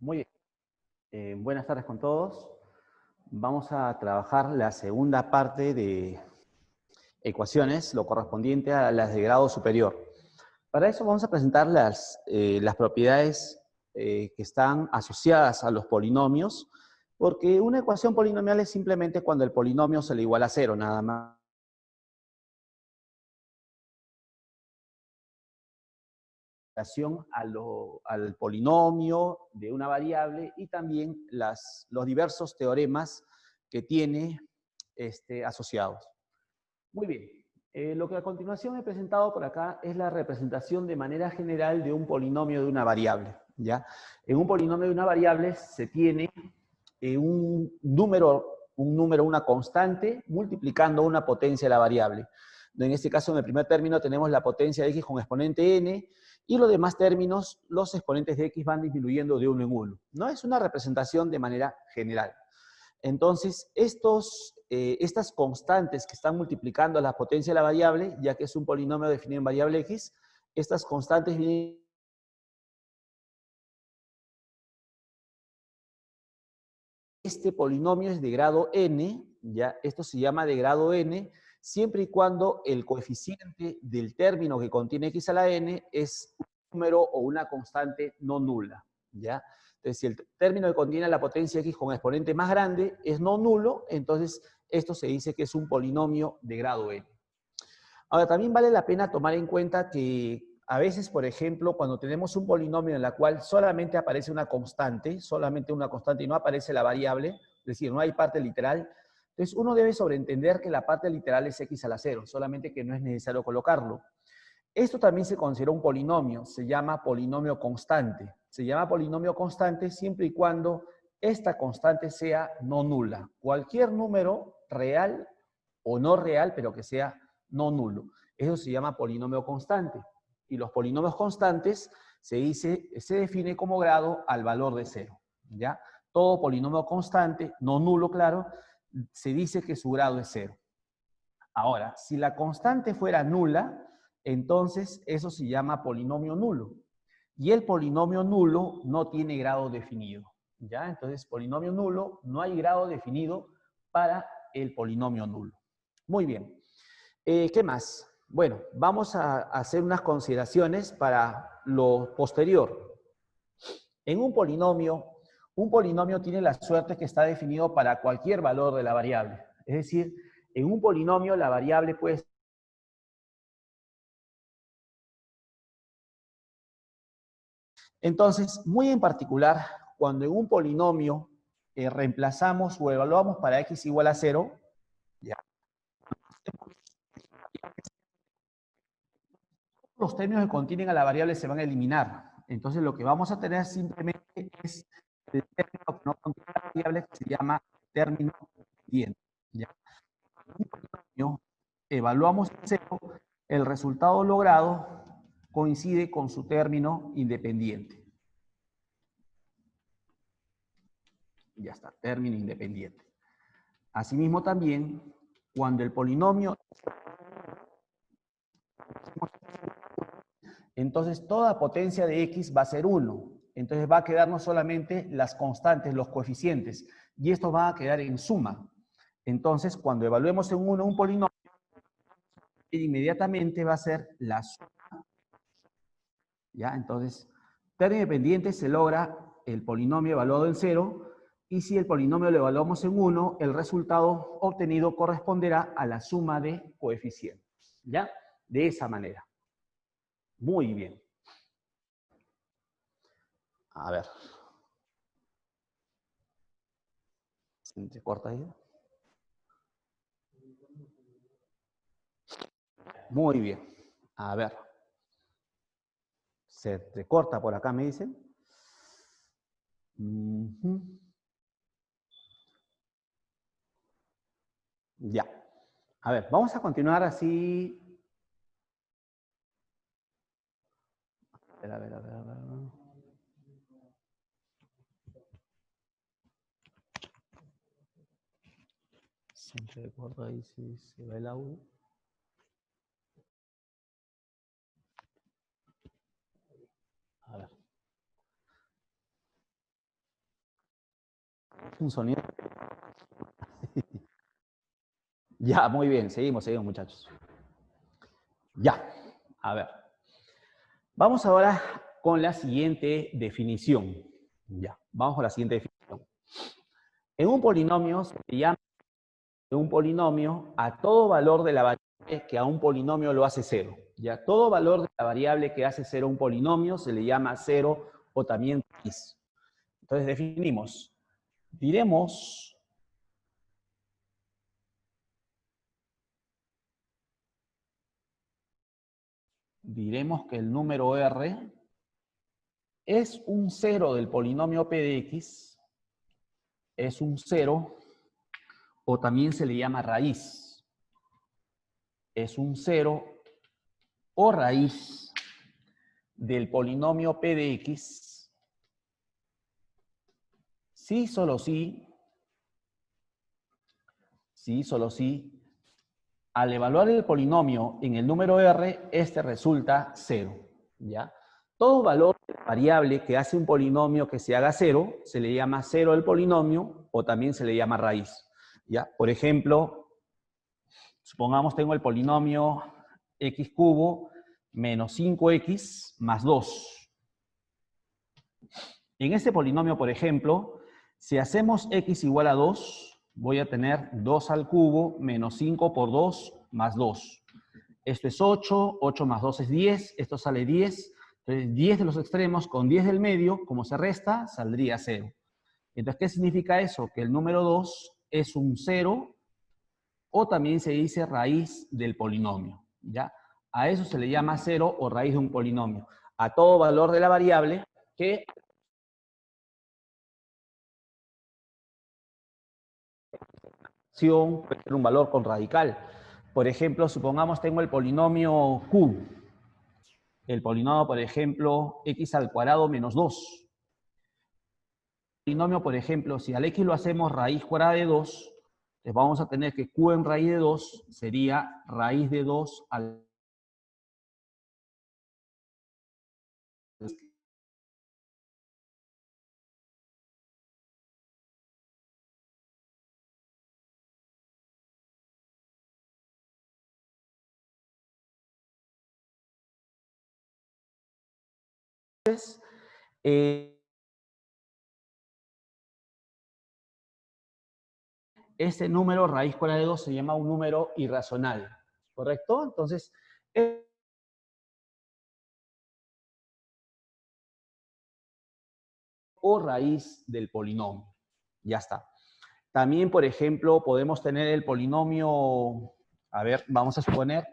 Muy bien. Buenas tardes con todos. Vamos a trabajar la segunda parte de ecuaciones, lo correspondiente a las de grado superior. Para eso vamos a presentar las propiedades que están asociadas a los polinomios, porque una ecuación polinomial es simplemente cuando el polinomio se le iguala a cero, nada más. Al polinomio de una variable y también los diversos teoremas que tiene asociados. Muy bien. Lo que a continuación he presentado por acá es la representación de manera general de un polinomio de una variable, ¿ya? En un polinomio de una variable se tiene un número, una constante, multiplicando una potencia de la variable. En este caso, en el primer término tenemos la potencia de x con exponente n, y los demás términos, los exponentes de x van disminuyendo de uno en uno. No es una representación de manera general. Entonces, estas constantes que están multiplicando la potencia de la variable, ya que es un polinomio definido en variable x, estas constantes vienen. Este polinomio es de grado n, ya esto se llama de grado n, siempre y cuando el coeficiente del término que contiene x a la n es un número o una constante no nula, ¿ya? Entonces, si el término que contiene la potencia x con exponente más grande es no nulo, entonces esto se dice que es un polinomio de grado n. Ahora, también vale la pena tomar en cuenta que a veces, por ejemplo, cuando tenemos un polinomio en la cual solamente aparece una constante y no aparece la variable, es decir, no hay parte literal, entonces uno debe sobreentender que la parte literal es x a la 0, solamente que no es necesario colocarlo. Esto también se considera un polinomio, se llama polinomio constante. Se llama polinomio constante siempre y cuando esta constante sea no nula. Cualquier número real o no real, pero que sea no nulo. Eso se llama polinomio constante. Y los polinomios constantes se define como grado al valor de 0. ¿Ya? Todo polinomio constante, no nulo, claro, se dice que su grado es 0. Ahora, si la constante fuera nula, entonces eso se llama polinomio nulo. Y el polinomio nulo no tiene grado definido. ¿Ya? Entonces, polinomio nulo, no hay grado definido para el polinomio nulo. Muy bien. ¿Qué más? Bueno, vamos a hacer unas consideraciones para lo posterior. En un polinomio tiene la suerte que está definido para cualquier valor de la variable. Es decir, en un polinomio la variable puede. Entonces, muy en particular, cuando en un polinomio reemplazamos o evaluamos para x igual a 0, ya, los términos que contienen a la variable se van a eliminar. Entonces, lo que vamos a tener simplemente es el término que no contiene la variable, que se llama término independiente. ¿Ya? En un polinomio evaluamos a 0, el resultado logrado coincide con su término independiente. Ya está, término independiente. Asimismo también, cuando el polinomio, entonces toda potencia de x va a ser 1. Entonces va a quedarnos solamente las constantes, los coeficientes, y estos van a quedar en suma. Entonces, cuando evaluemos en 1 un polinomio, inmediatamente va a ser la suma. ¿Ya? Entonces, término independiente se logra el polinomio evaluado en 0, y si el polinomio lo evaluamos en 1, el resultado obtenido corresponderá a la suma de coeficientes. ¿Ya? De esa manera. Muy bien. A ver. ¿Se entrecorta ahí? Muy bien. A ver. Se entrecorta por acá, me dicen. Ya. A ver, vamos a continuar así. A ver. Se entrecorta ahí, si se va el audio. A ver. un sonido. Ya, muy bien, seguimos, muchachos. Ya, a ver. Vamos ahora con la siguiente definición. Ya, vamos con la siguiente definición. En un polinomio se llama un polinomio a todo valor de la variable que a un polinomio lo hace cero. Ya, todo valor de la variable que hace cero un polinomio se le llama cero o también raíz. Entonces definimos. Diremos que el número R es un cero del polinomio P de X, es un cero o también se le llama raíz. Es un cero o raíz del polinomio P de X, sí, solo sí, al evaluar el polinomio en el número R, este resulta cero, ¿ya? Todo valor de la variable que hace un polinomio que se haga cero, se le llama cero del polinomio o también se le llama raíz, ¿ya? Por ejemplo, supongamos tengo el polinomio x cubo menos 5x más 2. En este polinomio, por ejemplo, si hacemos x igual a 2, voy a tener 2 al cubo menos 5 por 2 más 2. Esto es 8, 8 más 2 es 10, esto sale 10. Entonces, 10 de los extremos con 10 del medio, como se resta, saldría 0. Entonces, ¿qué significa eso? Que el número 2 es un 0 o también se dice raíz del polinomio, ¿ya? A eso se le llama 0 o raíz de un polinomio. A todo valor de la variable que puede ser un valor con radical. Por ejemplo, supongamos tengo el polinomio Q. El polinomio, por ejemplo, x al cuadrado menos 2. El polinomio, por ejemplo, si al x lo hacemos raíz cuadrada de 2, pues vamos a tener que Q en raíz de 2 sería raíz de 2 al... Entonces, este número raíz cuadrada de 2 se llama un número irracional, ¿correcto? Entonces, o raíz del polinomio. Ya está. También, por ejemplo, podemos tener el polinomio, a ver, vamos a suponer,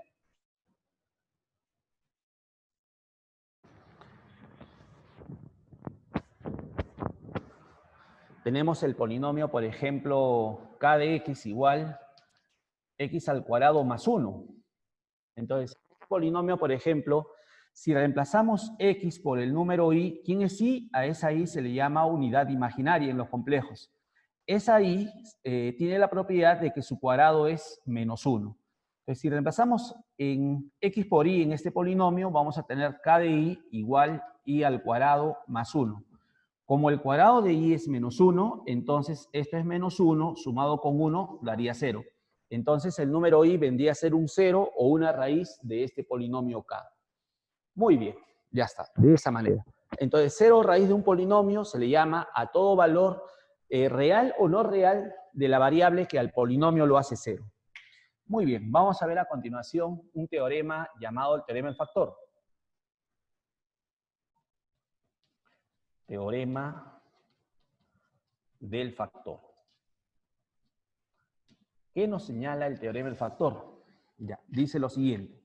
tenemos el polinomio, por ejemplo, k de x igual x al cuadrado más 1. Entonces, este polinomio, por ejemplo, si reemplazamos x por el número y, ¿quién es y? A esa y se le llama unidad imaginaria en los complejos. Esa y tiene la propiedad de que su cuadrado es menos 1. Entonces, si reemplazamos en x por y en este polinomio, vamos a tener k de y igual y al cuadrado más 1. Como el cuadrado de y es menos 1, entonces esto es menos 1, sumado con 1 daría 0. Entonces el número i vendría a ser un 0 o una raíz de este polinomio k. Muy bien, ya está, de esa manera. Entonces 0 raíz de un polinomio se le llama a todo valor real o no real de la variable que al polinomio lo hace 0. Muy bien, vamos a ver a continuación un teorema llamado el teorema del factor. Teorema del factor. ¿Qué nos señala el teorema del factor? Ya, dice lo siguiente.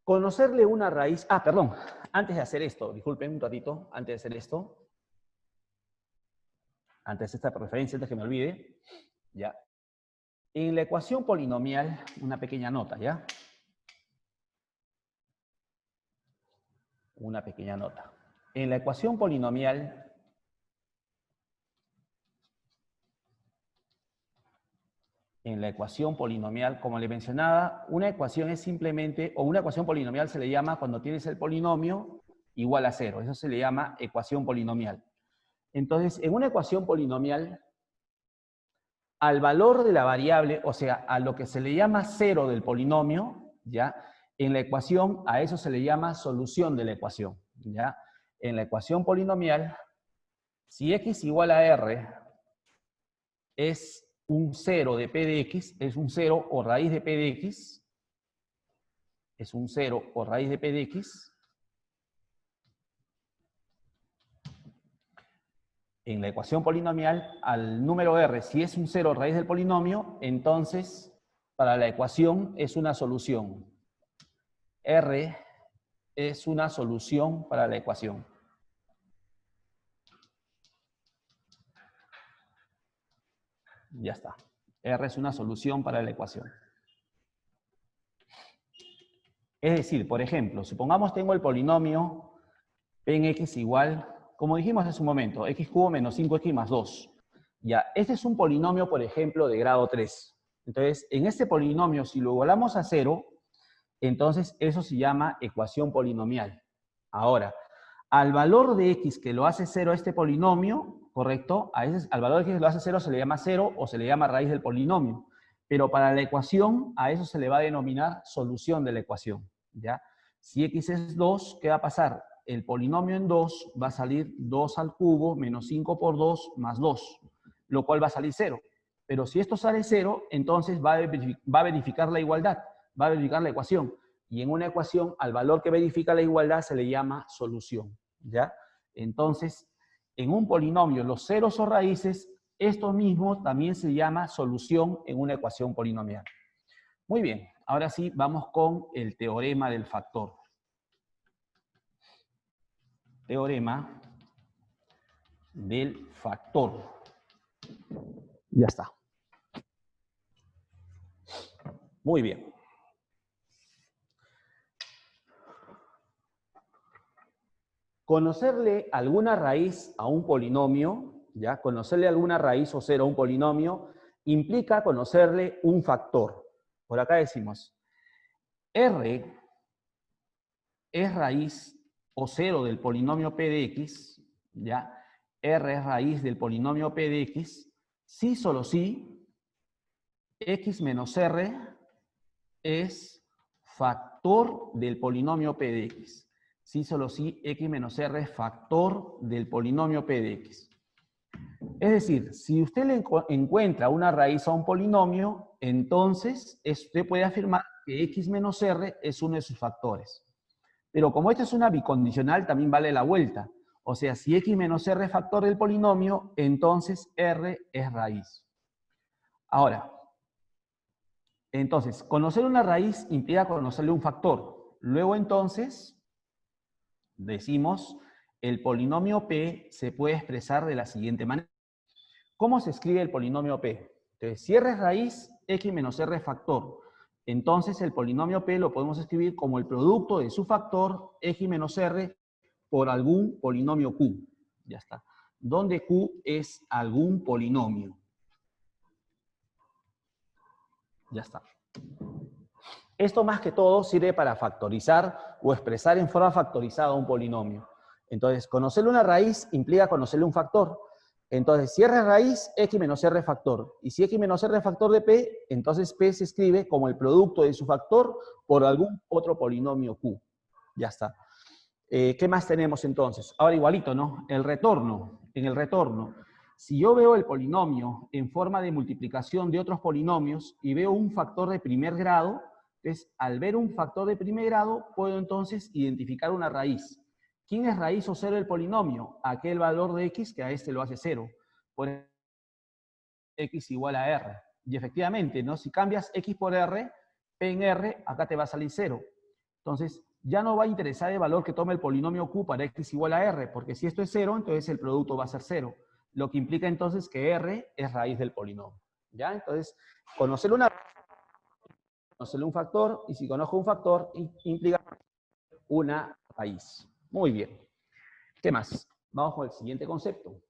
Conocerle una raíz... Ah, perdón. Antes de hacer esto, disculpen un ratito, antes de hacer esto, antes de esta referencia, antes que me olvide, ya. En la ecuación polinomial, una pequeña nota, ¿ya? Una pequeña nota. En la ecuación polinomial, como le mencionaba, una ecuación es simplemente, o una ecuación polinomial se le llama cuando tienes el polinomio igual a 0. Eso se le llama ecuación polinomial. Entonces, en una ecuación polinomial, al valor de la variable, o sea, a lo que se le llama cero del polinomio, ¿ya? En la ecuación, a eso se le llama solución de la ecuación, ¿ya? En la ecuación polinomial, si x igual a r es un cero de p de x, es un cero o raíz de p de x, es un cero o raíz de p de x, en la ecuación polinomial, al número r, si es un cero raíz del polinomio, entonces para la ecuación es una solución. R es una solución para la ecuación. Ya está. R es una solución para la ecuación. Es decir, por ejemplo, supongamos tengo el polinomio P en x igual, como dijimos hace un momento, x cubo menos 5x más 2. Ya, este es un polinomio, por ejemplo, de grado 3. Entonces, en este polinomio, si lo igualamos a 0, entonces eso se llama ecuación polinomial. Ahora, al valor de x que lo hace 0 a este polinomio, ¿correcto? Al valor de x que lo hace 0 se le llama 0 o se le llama raíz del polinomio. Pero para la ecuación, a eso se le va a denominar solución de la ecuación, ¿ya? Si x es 2, ¿qué va a pasar? El polinomio en 2 va a salir 2 al cubo menos 5 por 2 más 2, lo cual va a salir 0. Pero si esto sale 0, entonces va a verificar la igualdad, va a verificar la ecuación. Y en una ecuación, al valor que verifica la igualdad se le llama solución, ¿ya? Entonces, en un polinomio, los ceros o raíces, esto mismo también se llama solución en una ecuación polinomial. Muy bien, ahora sí vamos con el teorema del factor. Teorema del factor. Ya está. Muy bien. Conocerle alguna raíz a un polinomio, ¿ya? Conocerle alguna raíz o cero a un polinomio implica conocerle un factor. Por acá decimos, R es raíz o cero del polinomio P de X, ¿ya? R es raíz del polinomio P de X, si solo si X menos R es factor del polinomio P de X. Si solo si X menos R es factor del polinomio P de X. Es decir, si usted le encuentra una raíz a un polinomio, entonces usted puede afirmar que X menos R es uno de sus factores. Pero como esta es una bicondicional, también vale la vuelta. O sea, si X menos R es factor del polinomio, entonces R es raíz. Ahora, entonces, conocer una raíz implica conocerle un factor. Luego, entonces, decimos, el polinomio P se puede expresar de la siguiente manera. ¿Cómo se escribe el polinomio P? Entonces, si R es raíz, X menos R es factor. Entonces, el polinomio P lo podemos escribir como el producto de su factor, X menos R, por algún polinomio Q. Ya está. Donde Q es algún polinomio. Ya está. Esto más que todo sirve para factorizar o expresar en forma factorizada un polinomio. Entonces, conocerle una raíz implica conocerle un factor. Entonces, si R es raíz, X menos R es factor. Y si X menos R es factor de P, entonces P se escribe como el producto de su factor por algún otro polinomio Q. Ya está. ¿Qué más tenemos entonces? Ahora igualito, ¿no? El retorno. En el retorno, si yo veo el polinomio en forma de multiplicación de otros polinomios y veo un factor de primer grado, entonces al ver un factor de primer grado puedo entonces identificar una raíz. ¿Quién es raíz o cero del polinomio? Aquel valor de x que a este lo hace cero. Por x igual a r. Y efectivamente, ¿no? Si cambias x por r, p en r, acá te va a salir 0. Entonces, ya no va a interesar el valor que tome el polinomio q para x igual a r, porque si esto es 0, entonces el producto va a ser 0. Lo que implica entonces que r es raíz del polinomio. ¿Ya? Entonces, conocerle un factor, y si conozco un factor, implica una raíz. Muy bien. ¿Qué más? Vamos con el siguiente concepto.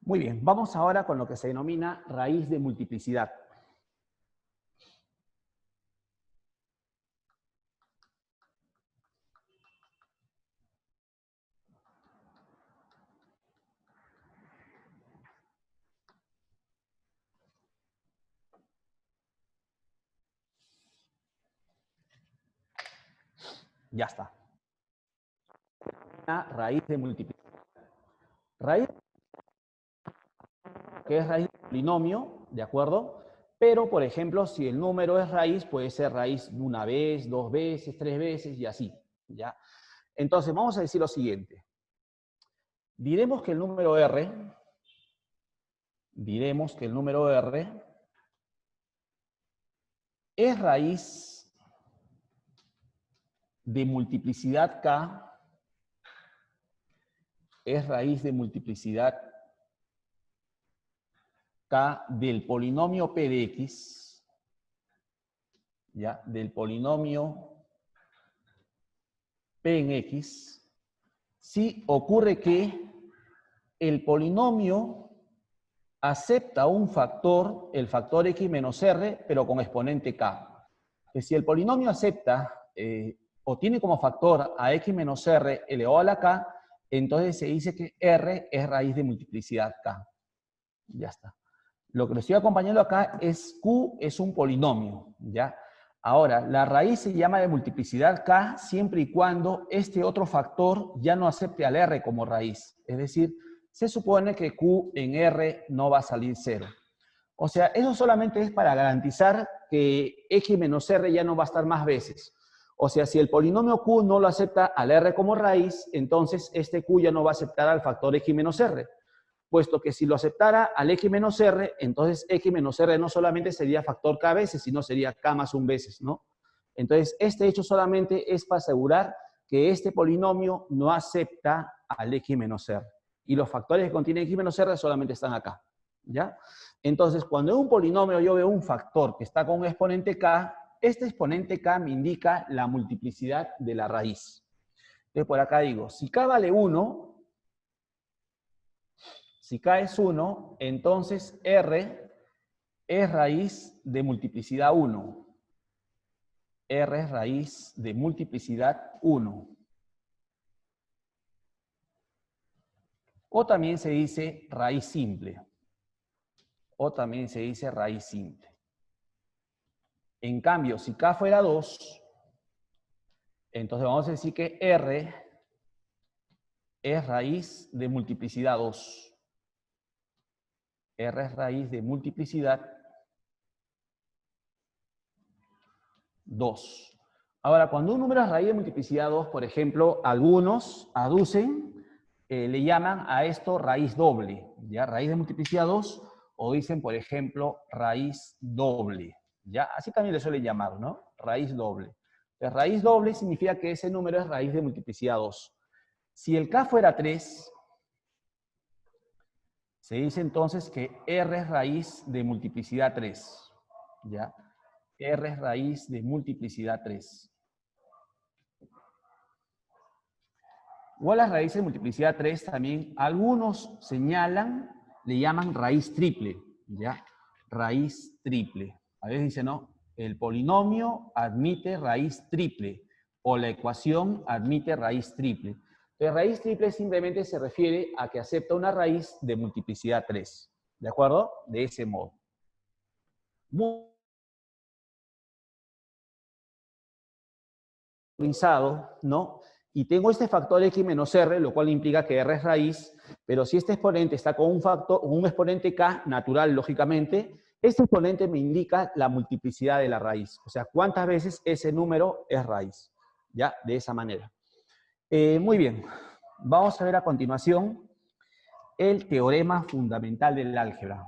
Muy bien, vamos ahora con lo que se denomina raíz de multiplicidad. Ya está. Una raíz de multiplicidad. Raíz que es raíz de polinomio, ¿de acuerdo? Pero, por ejemplo, si el número es raíz, puede ser raíz una vez, dos veces, tres veces y así, ¿ya? Entonces, vamos a decir lo siguiente. Diremos que el número R es raíz de multiplicidad K, es raíz de multiplicidad K del polinomio P de X, ¿ya? Del polinomio P en X, si ocurre que el polinomio acepta un factor, el factor X menos R, pero con exponente K. Que si el polinomio acepta o tiene como factor a X menos R elevado a la K, entonces se dice que R es raíz de multiplicidad K. Ya está. Lo que le estoy acompañando acá es Q es un polinomio, ¿ya? Ahora, la raíz se llama de multiplicidad K siempre y cuando este otro factor ya no acepte al R como raíz. Es decir, se supone que Q en R no va a salir 0. O sea, eso solamente es para garantizar que X menos R ya no va a estar más veces. O sea, si el polinomio Q no lo acepta al R como raíz, entonces este Q ya no va a aceptar al factor X menos R. Puesto que si lo aceptara al X menos R, entonces X menos R no solamente sería factor K veces, sino sería K más 1 veces, ¿no? Entonces, este hecho solamente es para asegurar que este polinomio no acepta al X menos R. Y los factores que contienen X menos R solamente están acá, ¿ya? Entonces, cuando en un polinomio yo veo un factor que está con un exponente K, este exponente K me indica la multiplicidad de la raíz. Entonces, por acá digo, si K vale 1, si K es 1, entonces R es raíz de multiplicidad 1. R es raíz de multiplicidad 1. O también se dice raíz simple. O también se dice raíz simple. En cambio, si K fuera 2, entonces vamos a decir que R es raíz de multiplicidad 2. R es raíz de multiplicidad 2. Ahora, cuando un número es raíz de multiplicidad 2, por ejemplo, algunos aducen, le llaman a esto raíz doble, ¿ya? Raíz de multiplicidad 2, o dicen, por ejemplo, raíz doble, ¿ya? Así también le suelen llamar, ¿no? Raíz doble. Entonces, raíz doble significa que ese número es raíz de multiplicidad 2. Si el K fuera 3, se dice entonces que R es raíz de multiplicidad 3, ¿ya? R es raíz de multiplicidad 3. O a las raíces de multiplicidad 3 también algunos señalan, le llaman raíz triple, ¿ya? Raíz triple. A veces dicen, no, el polinomio admite raíz triple o la ecuación admite raíz triple. Entonces, raíz triple simplemente se refiere a que acepta una raíz de multiplicidad 3, ¿de acuerdo? De ese modo. Muy ¿no? Y tengo este factor X menos R, lo cual implica que R es raíz, pero si este exponente está con un exponente K natural, lógicamente, este exponente me indica la multiplicidad de la raíz, o sea, cuántas veces ese número es raíz, ¿ya? De esa manera. Muy bien, vamos a ver a continuación el teorema fundamental del álgebra.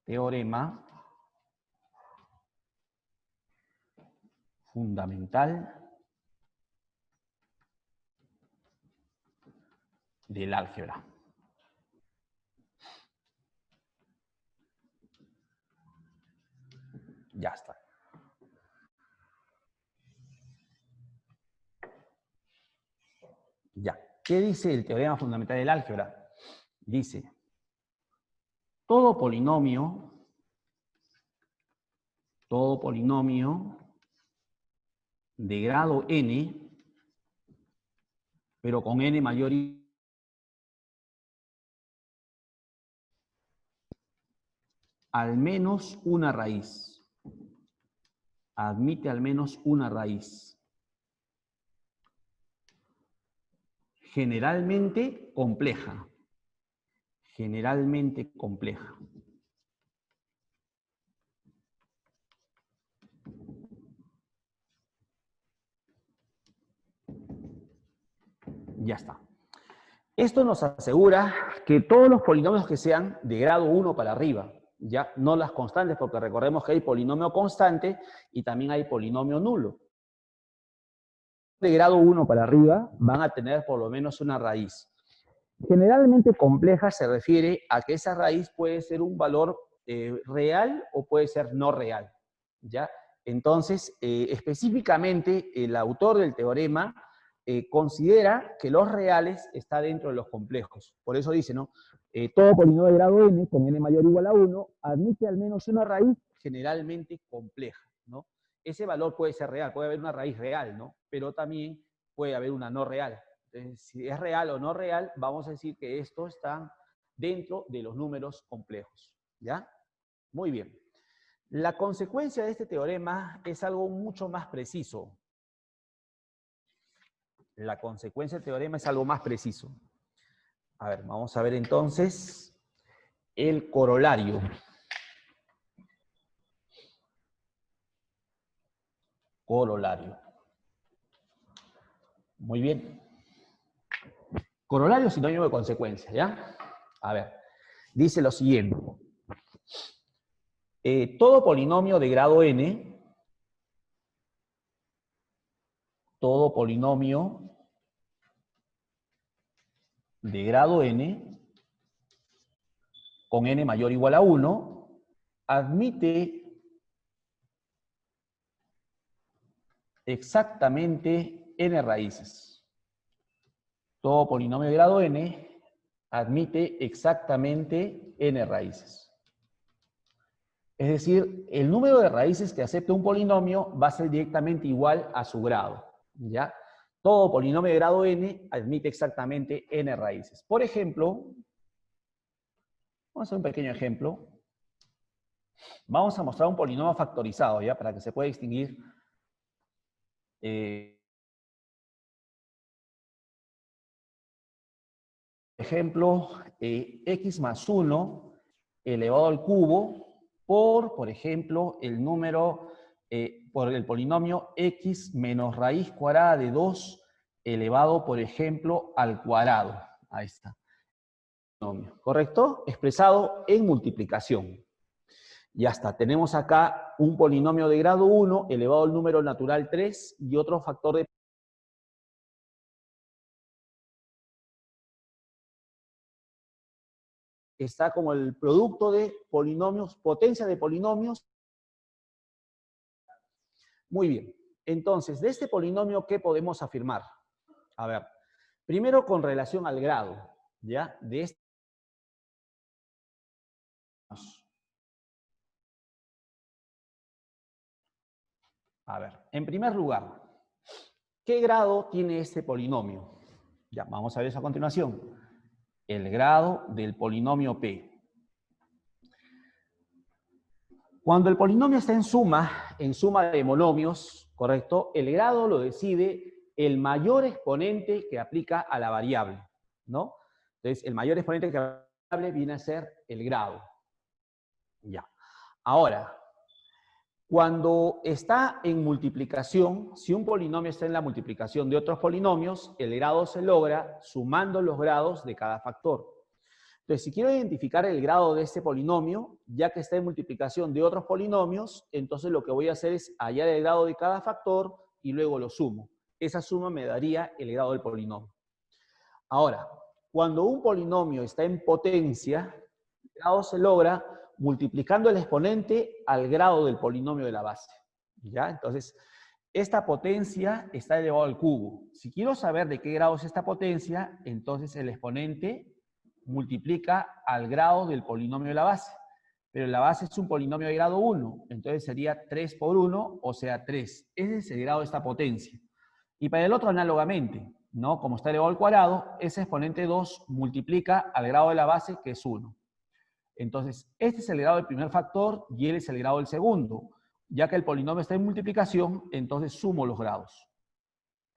Teorema fundamental del álgebra. Ya está. Ya. ¿Qué dice el teorema fundamental del álgebra? Dice, todo polinomio de grado n, pero con n mayor al menos una raíz. admite al menos una raíz. Generalmente compleja. Generalmente compleja. Ya está. Esto nos asegura que todos los polinomios que sean de grado 1 para arriba, ya no las constantes, porque recordemos que hay polinomio constante y también hay polinomio nulo. De grado 1 para arriba van a tener por lo menos una raíz. Generalmente compleja se refiere a que esa raíz puede ser un valor real o puede ser no real, ¿ya? Entonces, específicamente, el autor del teorema considera que los reales están dentro de los complejos. Por eso dice, ¿no? Todo polinomio de grado n, con n mayor o igual a 1, admite al menos una raíz generalmente compleja, ¿no? Ese valor puede ser real, puede haber una raíz real, ¿no? Pero también puede haber una no real. Entonces, si es real o no real, vamos a decir que esto está dentro de los números complejos, ¿ya? Muy bien. La consecuencia de este teorema es algo mucho más preciso. La consecuencia del teorema es algo más preciso. A ver, vamos a ver entonces el corolario. Corolario. Muy bien. Corolario sinónimo de consecuencia, ¿ya? A ver, dice lo siguiente. Todo polinomio de grado n, todo polinomio de grado n, con n mayor o igual a 1, admite exactamente n raíces. Todo polinomio de grado n admite exactamente n raíces. Es decir, el número de raíces que acepta un polinomio va a ser directamente igual a su grado, ¿ya? Todo polinomio de grado n admite exactamente n raíces. Por ejemplo, vamos a hacer un pequeño ejemplo. Vamos a mostrar un polinomio factorizado, ¿ya? Para que se pueda distinguir. Ejemplo, x más 1 elevado al cubo por ejemplo, el número, por el polinomio x menos raíz cuadrada de 2 elevado, por ejemplo, al cuadrado. Ahí está. ¿Correcto? Expresado en multiplicación. Ya está. Tenemos acá un polinomio de grado 1 elevado al número natural 3 y otro factor de está como el producto de polinomios, potencia de polinomios. Muy bien. Entonces, de este polinomio, ¿qué podemos afirmar? A ver, primero con relación al grado, ¿ya? De este. A ver, en primer lugar, ¿qué grado tiene este polinomio? Ya, vamos a ver eso a continuación. El grado del polinomio P. Cuando el polinomio está en suma de monomios, ¿correcto? El grado lo decide el mayor exponente que aplica a la variable, ¿no? Entonces, el mayor exponente que aplica a la variable viene a ser el grado. Ya. Ahora, cuando está en multiplicación, si un polinomio está en la multiplicación de otros polinomios, el grado se logra sumando los grados de cada factor. Entonces, si quiero identificar el grado de este polinomio, ya que está en multiplicación de otros polinomios, entonces lo que voy a hacer es hallar el grado de cada factor y luego lo sumo. Esa suma me daría el grado del polinomio. Ahora, cuando un polinomio está en potencia, el grado se logra multiplicando el exponente al grado del polinomio de la base. ¿Ya? Entonces, esta potencia está elevado al cubo. Si quiero saber de qué grado es esta potencia, entonces el exponente multiplica al grado del polinomio de la base. Pero la base es un polinomio de grado 1, entonces sería 3 por 1, o sea 3. Ese es el grado de esta potencia. Y para el otro análogamente, ¿no? Como está elevado al cuadrado, ese exponente 2 multiplica al grado de la base, que es 1. Entonces, este es el grado del primer factor y él es el grado del segundo. Ya que el polinomio está en multiplicación, entonces sumo los grados.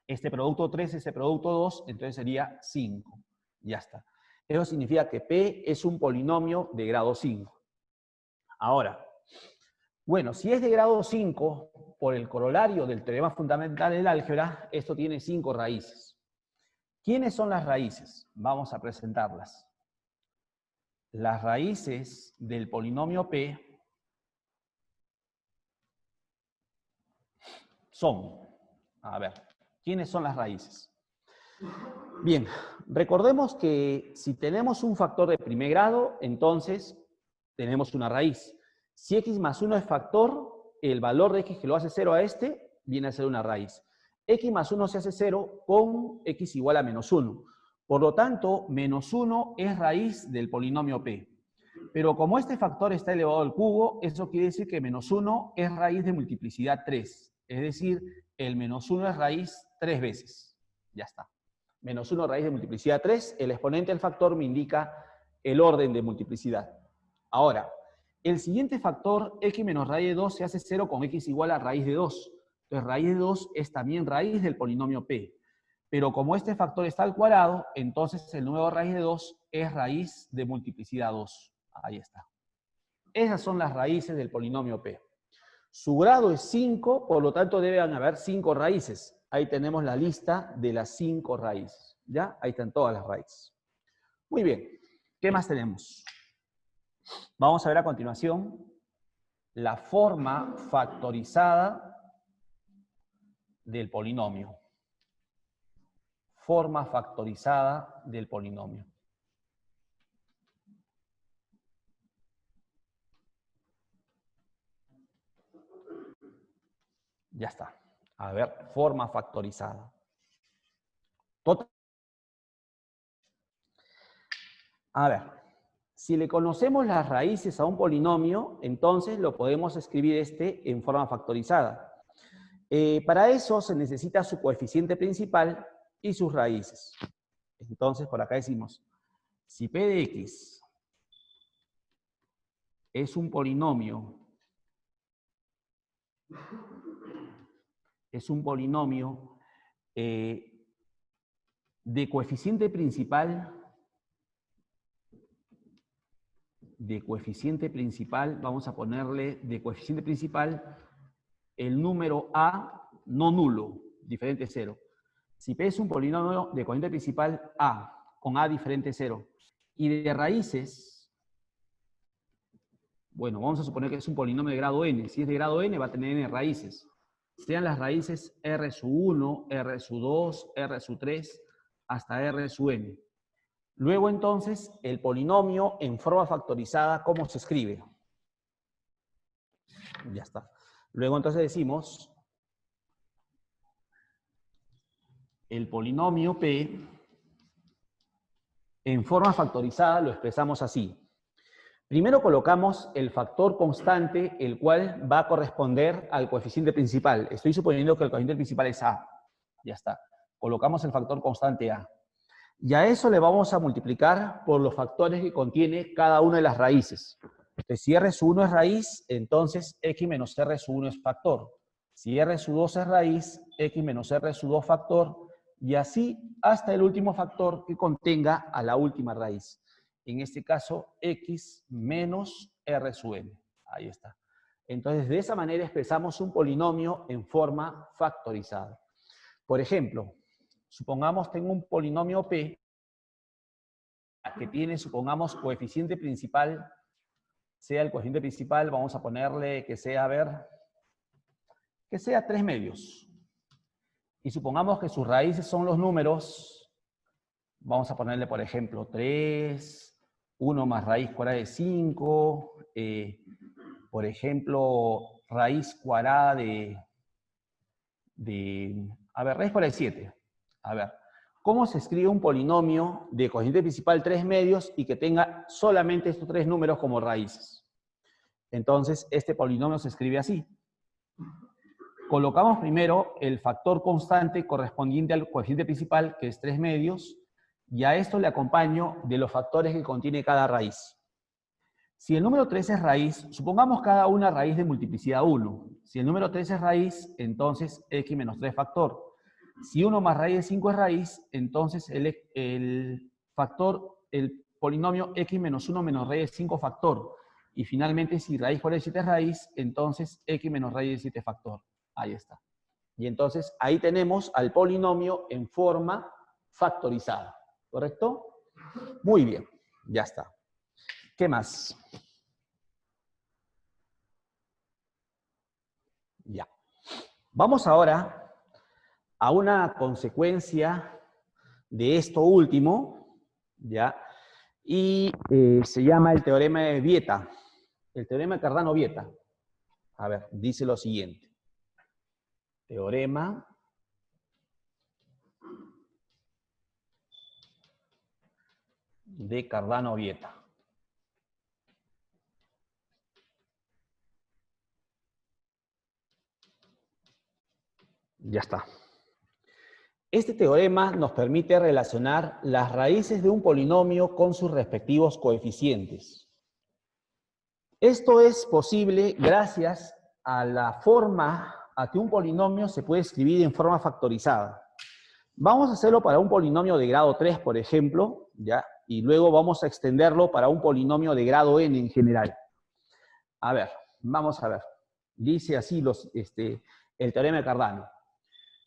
Este producto 3, este producto 2, entonces sería 5. Ya está. Eso significa que P es un polinomio de grado 5. Ahora, bueno, si es de grado 5, por el corolario del teorema fundamental del álgebra, esto tiene 5 raíces. ¿Quiénes son las raíces? Vamos a presentarlas. Las raíces del polinomio P son, a ver, ¿quiénes son las raíces? Bien, recordemos que si tenemos un factor de primer grado, entonces tenemos una raíz. Si x más 1 es factor, el valor de x que lo hace 0 a este viene a ser una raíz. X más 1 se hace 0 con x igual a menos 1. Por lo tanto, menos 1 es raíz del polinomio P. Pero como este factor está elevado al cubo, eso quiere decir que menos 1 es raíz de multiplicidad 3. Es decir, el menos 1 es raíz 3 veces. Ya está. Menos 1 raíz de multiplicidad 3. El exponente del factor me indica el orden de multiplicidad. Ahora, el siguiente factor, x menos raíz de 2, se hace 0 con x igual a raíz de 2. Entonces, raíz de 2 es también raíz del polinomio P. Pero como este factor está al cuadrado, entonces el nuevo raíz de 2 es raíz de multiplicidad 2. Ahí está. Esas son las raíces del polinomio P. Su grado es 5, por lo tanto deben haber 5 raíces. Ahí tenemos la lista de las 5 raíces. ¿Ya? Ahí están todas las raíces. Muy bien. ¿Qué más tenemos? Vamos a ver a continuación la forma factorizada del polinomio. Forma factorizada del polinomio. Ya está. A ver, forma factorizada. A ver, si le conocemos las raíces a un polinomio, entonces lo podemos escribir en forma factorizada. Para eso se necesita su coeficiente principal y sus raíces. Entonces, por acá decimos, si P de X es un polinomio, de coeficiente principal, vamos a ponerle de coeficiente principal el número A no nulo, diferente 0. Si P es un polinomio de coeficiente principal A, con A diferente 0, y de raíces, bueno, vamos a suponer que es un polinomio de grado n. Si es de grado n, va a tener n raíces. Sean las raíces R sub 1, R sub 2, R sub 3, hasta R sub n. Luego, entonces, el polinomio en forma factorizada, ¿cómo se escribe? Ya está. Luego, entonces, decimos, el polinomio P, en forma factorizada, lo expresamos así. Primero colocamos el factor constante, el cual va a corresponder al coeficiente principal. Estoy suponiendo que el coeficiente principal es A. Ya está. Colocamos el factor constante A. Y a eso le vamos a multiplicar por los factores que contiene cada una de las raíces. Entonces, si R sub 1 es raíz, entonces X menos R sub 1 es factor. Si R sub 2 es raíz, X menos R sub 2 factor, y así hasta el último factor que contenga a la última raíz. En este caso, X menos R sub n. Ahí está. Entonces, de esa manera expresamos un polinomio en forma factorizada. Por ejemplo, supongamos tengo un polinomio P que tiene, supongamos, coeficiente principal, sea el coeficiente principal, vamos a ponerle que sea, a ver, que sea 3 medios. Y supongamos que sus raíces son los números, vamos a ponerle, por ejemplo, 3, 1 más raíz cuadrada de 5, por ejemplo, raíz cuadrada a ver, raíz cuadrada de 7. A ver, ¿cómo se escribe un polinomio de coeficiente principal 3 medios y que tenga solamente estos 3 números como raíces? Entonces, este polinomio se escribe así. Colocamos primero el factor constante correspondiente al coeficiente principal, que es 3 medios, y a esto le acompaño de los factores que contiene cada raíz. Si el número 3 es raíz, supongamos cada una raíz de multiplicidad 1. Si el número 3 es raíz, entonces x menos 3 factor. Si 1 más raíz de 5 es raíz, entonces el polinomio x menos 1 menos raíz de 5 factor. Y finalmente, si raíz por el 7 es raíz, entonces x menos raíz de 7 factor. Ahí está. Y entonces ahí tenemos al polinomio en forma factorizada. ¿Correcto? Muy bien, ya está. ¿Qué más? Ya. Vamos ahora a una consecuencia de esto último, ¿ya? Y se llama el teorema de Vieta, el teorema de Cardano-Vieta. A ver, dice lo siguiente. Teorema de Cardano-Vieta. Ya está. Este teorema nos permite relacionar las raíces de un polinomio con sus respectivos coeficientes. Esto es posible gracias a la forma a que un polinomio se puede escribir en forma factorizada. Vamos a hacerlo para un polinomio de grado 3, por ejemplo, ¿ya? Y luego vamos a extenderlo para un polinomio de grado n en general. A ver, vamos a ver. Dice así el teorema de Cardano.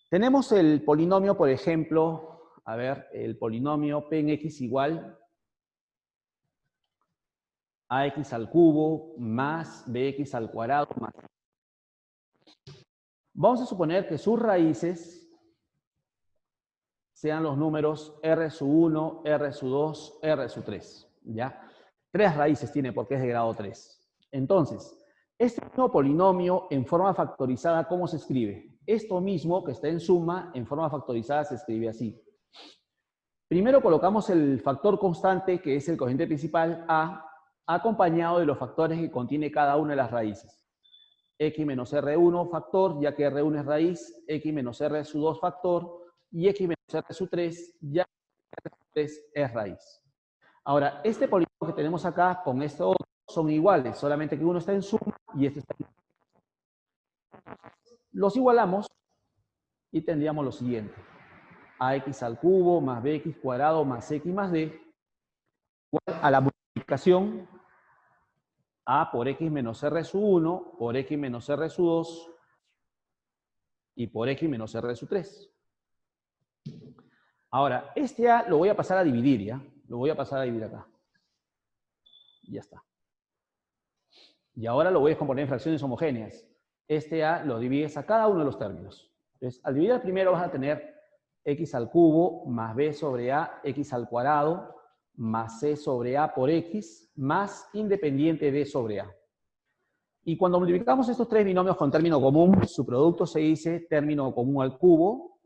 Tenemos el polinomio, por ejemplo, a ver, el polinomio p en x igual a x al cubo más bx al cuadrado más. Vamos a suponer que sus raíces sean los números r sub 1, r sub 2, r sub 3, ¿ya? 3 raíces tiene porque es de grado 3. Entonces, este mismo polinomio en forma factorizada, ¿cómo se escribe? Esto mismo que está en suma, en forma factorizada se escribe así. Primero colocamos el factor constante, que es el cociente principal, a, acompañado de los factores que contiene cada una de las raíces. X menos R1 factor, ya que R1 es raíz, X menos R sub 2 factor, y X menos R sub 3, ya que R sub 3 es raíz. Ahora, este polinomio que tenemos acá con este otro son iguales, solamente que uno está en suma y este está en... Los igualamos y tendríamos lo siguiente. AX al cubo más BX cuadrado más X más D igual a la multiplicación A por X menos R sub 1 por X menos R sub 2 y por X menos R sub 3. Ahora, este A lo voy a pasar a dividir, ¿ya? Lo voy a pasar a dividir acá. Ya está. Y ahora lo voy a descomponer en fracciones homogéneas. Este A lo divides a cada uno de los términos. Entonces, al dividir el primero vas a tener X al cubo más B sobre A, X al cuadrado, más C sobre A por X, más independiente D sobre A. Y cuando multiplicamos estos tres binomios con término común, su producto se dice término común al cubo.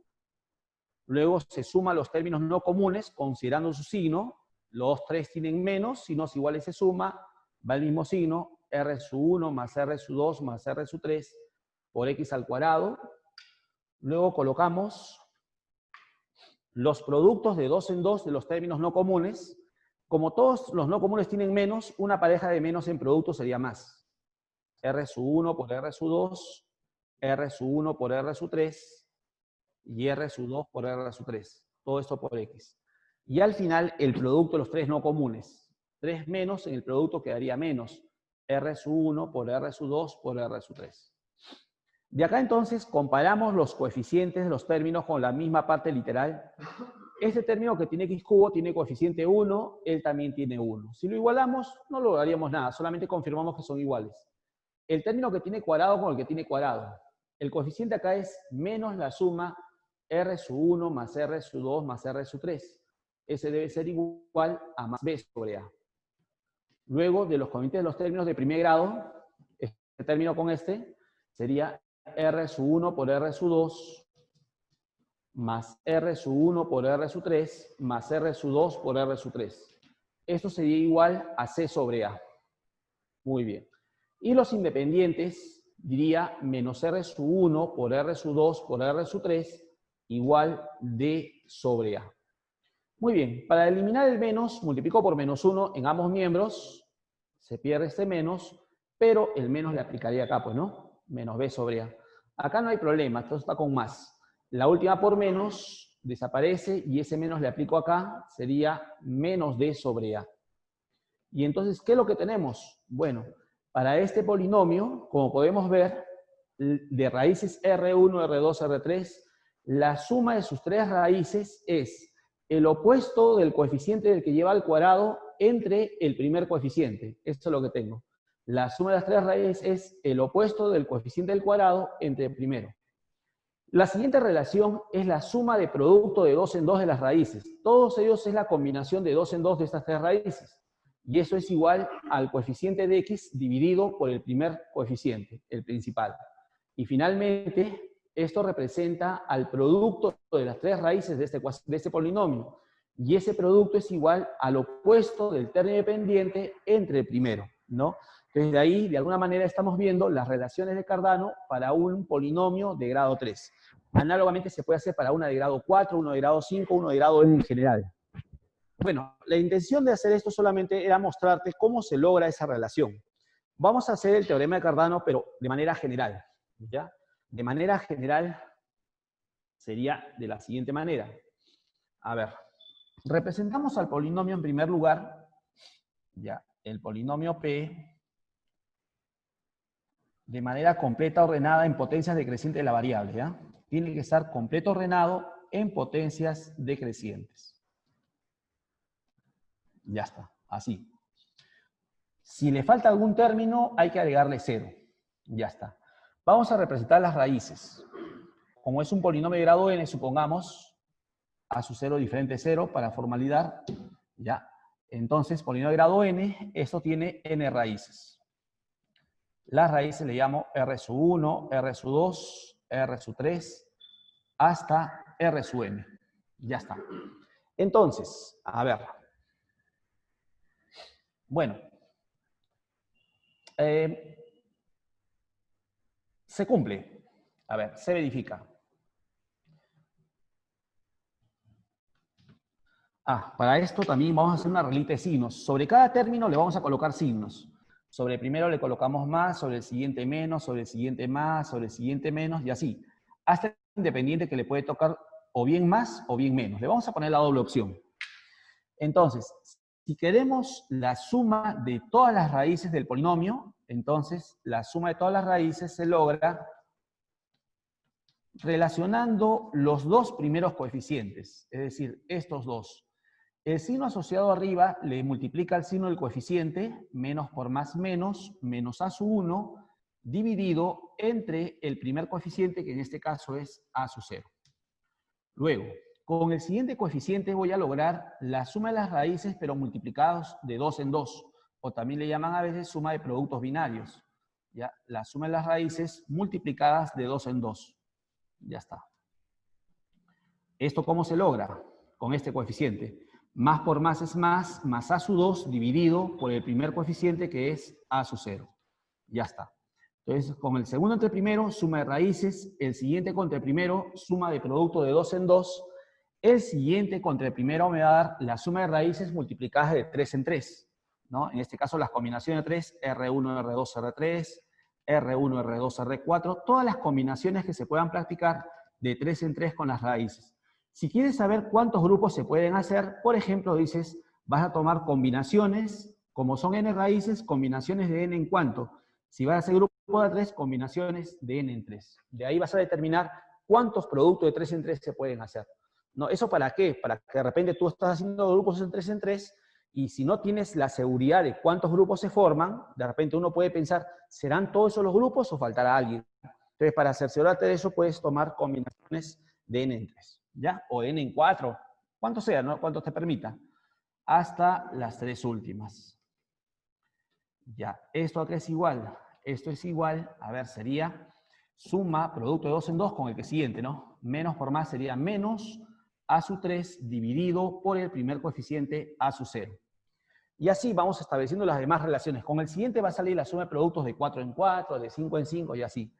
Luego se suman los términos no comunes, considerando su signo. Los tres tienen menos, si no es igual se suma, va el mismo signo, R sub 1 más R sub 2 más R sub 3 por X al cuadrado. Luego colocamos los productos de 2 en 2 de los términos no comunes. Como todos los no comunes tienen menos, una pareja de menos en producto sería más. R sub 1 por R sub 2, R sub 1 por R sub 3 y R sub 2 por R sub 3. Todo esto por X. Y al final, el producto de los tres no comunes. 3 menos en el producto quedaría menos. R sub 1 por R sub 2 por R sub 3. De acá entonces comparamos los coeficientes de los términos con la misma parte literal. Este término que tiene x cubo tiene coeficiente 1, él también tiene 1. Si lo igualamos, no lograríamos nada, solamente confirmamos que son iguales. El término que tiene cuadrado con el que tiene cuadrado. El coeficiente acá es menos la suma R sub 1 más R sub 2 más R sub 3. Ese debe ser igual a más B sobre A. Luego, de los coeficientes de los términos de primer grado, este término con este sería R sub 1 por R sub 2 más R sub 1 por R sub 3 más R sub 2 por R sub 3. Esto sería igual a C sobre A. Muy bien. Y los independientes diría menos R sub 1 por R sub 2 por R sub 3 igual D sobre A. Muy bien. Para eliminar el menos, multiplico por menos 1 en ambos miembros. Se pierde este menos, pero el menos le aplicaría acá, pues, ¿no? Menos b sobre a. Acá no hay problema, esto está con más. La última por menos desaparece y ese menos le aplico acá, sería menos d sobre a. Y entonces, ¿qué es lo que tenemos? Bueno, para este polinomio, como podemos ver, de raíces R1, R2, R3, la suma de sus tres raíces es el opuesto del coeficiente del que lleva al cuadrado entre el primer coeficiente. Esto es lo que tengo. La suma de las tres raíces es el opuesto del coeficiente del cuadrado entre el primero. La siguiente relación es la suma de producto de 2 en 2 de las raíces. Todos ellos es la combinación de 2 en 2 de estas tres raíces. Y eso es igual al coeficiente de x dividido por el primer coeficiente, el principal. Y finalmente, esto representa al producto de las tres raíces de este polinomio. Y ese producto es igual al opuesto del término dependiente entre el primero, ¿no? Entonces, de ahí, de alguna manera, estamos viendo las relaciones de Cardano para un polinomio de grado 3. Análogamente se puede hacer para una de grado 4, uno de grado 5, uno de grado n en general. Bueno, la intención de hacer esto solamente era mostrarte cómo se logra esa relación. Vamos a hacer el teorema de Cardano, pero de manera general, ¿ya? De manera general sería de la siguiente manera. A ver, representamos al polinomio en primer lugar, ya, el polinomio P, de manera completa ordenada en potencias decrecientes de la variable, ¿ya? Tiene que estar completo ordenado en potencias decrecientes. Ya está, así. Si le falta algún término, hay que agregarle 0. Ya está. Vamos a representar las raíces. Como es un polinomio de grado n, supongamos, a su 0 diferente 0 para formalidad, ya. Entonces, polinomio de grado n, esto tiene n raíces. Las raíces le llamo R sub 1, R sub 2, R sub 3, hasta R sub n. Ya está. Entonces, a ver. Bueno. Se cumple. A ver, se verifica. Para esto también vamos a hacer una reglita de signos. Sobre cada término le vamos a colocar signos. Sobre el primero le colocamos más, sobre el siguiente menos, sobre el siguiente más, sobre el siguiente menos, y así. Hasta el independiente que le puede tocar o bien más o bien menos. Le vamos a poner la doble opción. Entonces, si queremos la suma de todas las raíces del polinomio, entonces la suma de todas las raíces se logra relacionando los dos primeros coeficientes, es decir, estos dos. El signo asociado arriba le multiplica el signo del coeficiente, menos por más menos, menos a sub 1, dividido entre el primer coeficiente, que en este caso es a sub 0. Luego, con el siguiente coeficiente voy a lograr la suma de las raíces, pero multiplicados de 2 en 2, o también le llaman a veces suma de productos binarios. ¿Ya? La suma de las raíces multiplicadas de 2 en 2. Ya está. ¿Esto cómo se logra? Con este coeficiente. Más por más es más a sub 2 dividido por el primer coeficiente que es a sub 0. Ya está. Entonces, con el segundo entre el primero, suma de raíces. El siguiente contra el primero, suma de producto de 2 en 2. El siguiente contra el primero me va a dar la suma de raíces multiplicadas de 3 en 3. ¿No? En este caso, las combinaciones de 3, R1, R2, R3, R1, R2, R4, todas las combinaciones que se puedan practicar de 3 en 3 con las raíces. Si quieres saber cuántos grupos se pueden hacer, por ejemplo, dices, vas a tomar combinaciones, como son n raíces, combinaciones de n en cuánto. Si vas a hacer grupo de 3, combinaciones de n en 3. De ahí vas a determinar cuántos productos de 3 en 3 se pueden hacer. ¿No? ¿Eso para qué? Para que de repente tú estás haciendo grupos en 3 en 3 y si no tienes la seguridad de cuántos grupos se forman, de repente uno puede pensar, ¿serán todos esos los grupos o faltará alguien? Entonces, para cerciorarte de eso, puedes tomar combinaciones de n en 3. ¿Ya? O n en 4, cuánto sea, ¿no? Cuánto te permita, hasta las 3 últimas. Ya, esto acá es igual, esto es igual, a ver, sería suma, producto de 2 en 2 con el que siguiente, ¿no? Menos por más sería menos a sub 3 dividido por el primer coeficiente a sub 0. Y así vamos estableciendo las demás relaciones. Con el siguiente va a salir la suma de productos de 4 en 4, de 5 en 5 y así.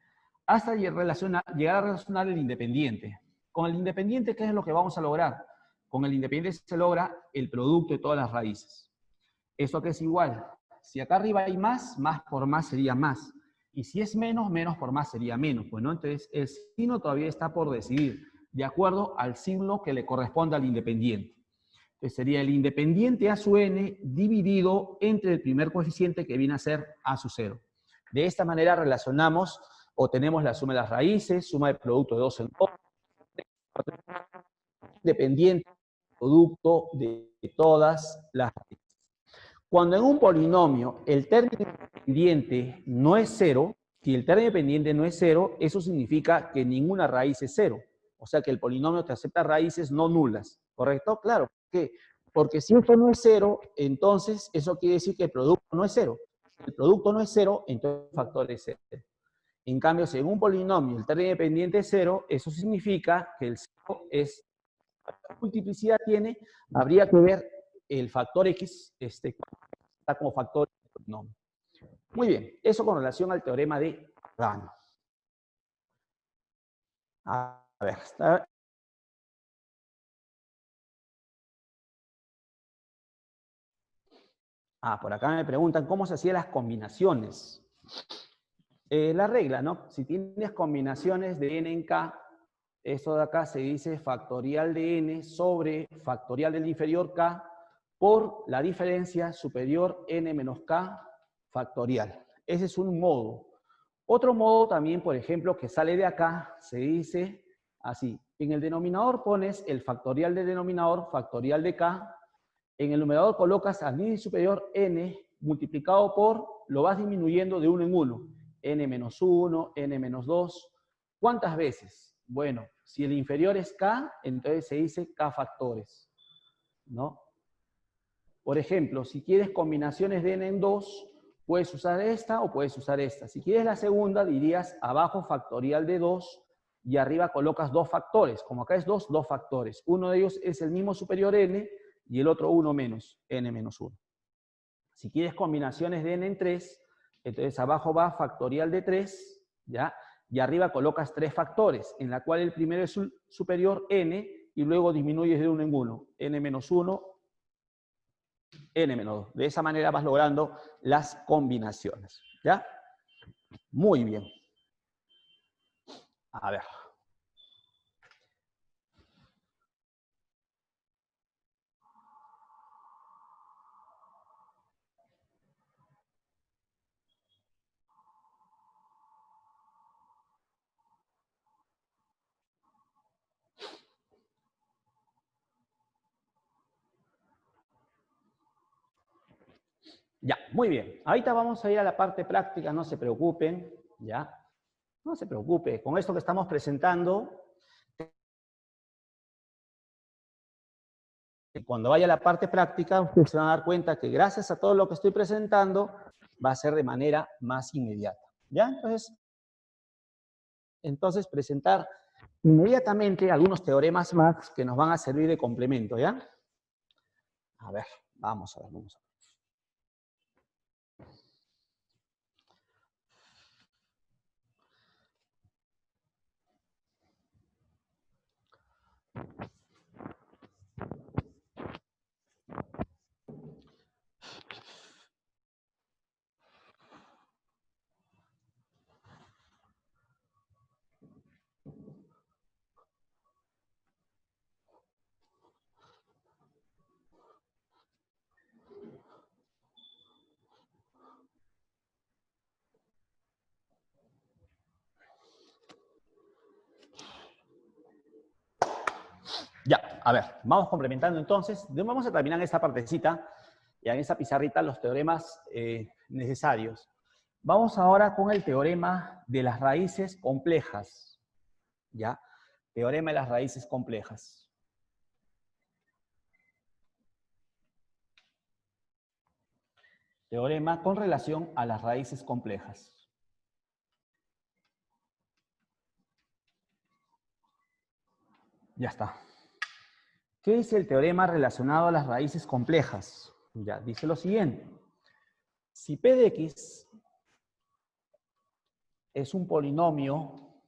Hasta llegar a relacionar el independiente. Con el independiente, ¿qué es lo que vamos a lograr? Con el independiente se logra el producto de todas las raíces. Esto que es igual, Si acá arriba hay más, más por más sería más. Y si es menos, menos por más sería menos. Bueno, entonces el signo todavía está por decidir, de acuerdo al signo que le corresponda al independiente. Entonces sería el independiente a su n dividido entre el primer coeficiente que viene a ser a su 0. De esta manera relacionamos o tenemos la suma de las raíces, suma de producto de 2 en 2, independiente, producto de todas las raíces. Cuando en un polinomio el término independiente no es 0, si el término independiente no es 0, eso significa que ninguna raíz es 0. O sea que el polinomio te acepta raíces no nulas, ¿correcto? Claro, ¿por qué? Porque si esto no es 0, entonces eso quiere decir que el producto no es 0. Si el producto no es 0, entonces el factor es 0. En cambio, si en un polinomio el término independiente es 0, eso significa que el 0 es... ¿Qué multiplicidad tiene? Habría que ver el factor X, está como factor del polinomio. Muy bien, eso con relación al teorema de Cardano. A ver, por acá me preguntan cómo se hacían las combinaciones. La regla, ¿no? Si tienes combinaciones de n en k, esto de acá se dice factorial de n sobre factorial del inferior k por la diferencia superior n menos k factorial. Ese es un modo. Otro modo también, por ejemplo, que sale de acá, se dice así. En el denominador pones el factorial del denominador, factorial de k. En el numerador colocas al nivel superior n multiplicado por, lo vas disminuyendo de uno en uno. N menos 1, n menos 2. ¿Cuántas veces? Bueno, si el inferior es k, entonces se dice k factores, ¿no? Por ejemplo, si quieres combinaciones de n en 2, puedes usar esta o puedes usar esta. Si quieres la segunda, dirías abajo factorial de 2 y arriba colocas dos factores. Como acá es 2, dos factores. Uno de ellos es el mismo superior n y el otro 1 menos, n menos 1. Si quieres combinaciones de n en 3, entonces abajo va factorial de 3, ¿ya? Y arriba colocas tres factores, en la cual el primero es superior n y luego disminuyes de 1 en 1. n menos 1, n menos 2. De esa manera vas logrando las combinaciones, ¿ya? Muy bien. A ver. Ya, muy bien. Ahorita vamos a ir a la parte práctica, no se preocupen, ¿ya? No se preocupe. Con esto que estamos presentando, cuando vaya a la parte práctica, ustedes se van a dar cuenta que gracias a todo lo que estoy presentando, va a ser de manera más inmediata, ¿ya? Entonces presentar inmediatamente algunos teoremas más que nos van a servir de complemento, ¿ya? A ver, vamos a ver, vamos a ver. Ya, a ver, vamos complementando entonces. Vamos a terminar esta partecita, ya en esa pizarrita, los teoremas necesarios. Vamos ahora con el teorema de las raíces complejas, ¿ya? Teorema de las raíces complejas. Teorema con relación a las raíces complejas. Ya está. ¿Qué dice el teorema relacionado a las raíces complejas? Ya, dice lo siguiente. Si P de X es un polinomio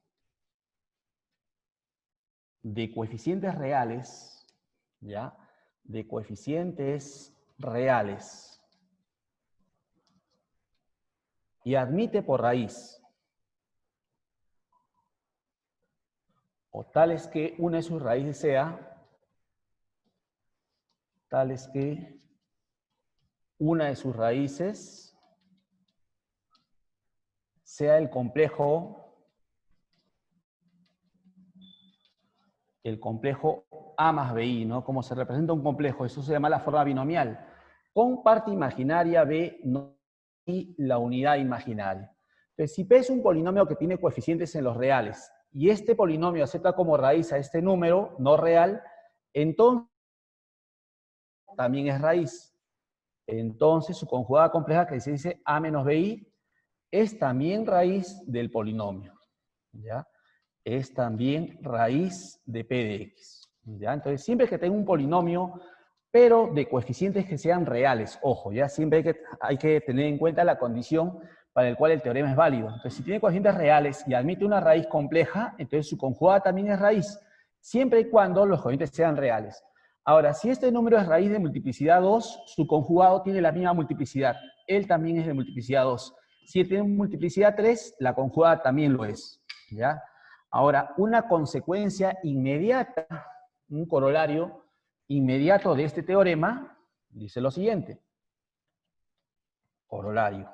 de coeficientes reales, ¿ya? De coeficientes reales. y admite por raíz, o tales que una de sus raíces sea, tales que una de sus raíces sea el complejo A más BI, ¿no? Como se representa un complejo, eso se llama la forma binomial, con parte imaginaria B y la unidad imaginaria. Entonces, si P es un polinomio que tiene coeficientes en los reales, y este polinomio acepta como raíz a este número no real, entonces también es raíz. Entonces, su conjugada compleja, que se dice A menos BI, es también raíz del polinomio, ¿ya? Es también raíz de P de X, ¿ya? Entonces, siempre que tenga un polinomio, pero de coeficientes que sean reales, ojo, ya siempre hay que tener en cuenta la condición para la cual el teorema es válido. Entonces, si tiene coeficientes reales y admite una raíz compleja, entonces su conjugada también es raíz, siempre y cuando los coeficientes sean reales. Ahora, si este número es raíz de multiplicidad 2, su conjugado tiene la misma multiplicidad. Él también es de multiplicidad 2. Si tiene multiplicidad 3, la conjugada también lo es, ¿ya? Ahora, una consecuencia inmediata, un corolario inmediato de este teorema, dice lo siguiente. Corolario.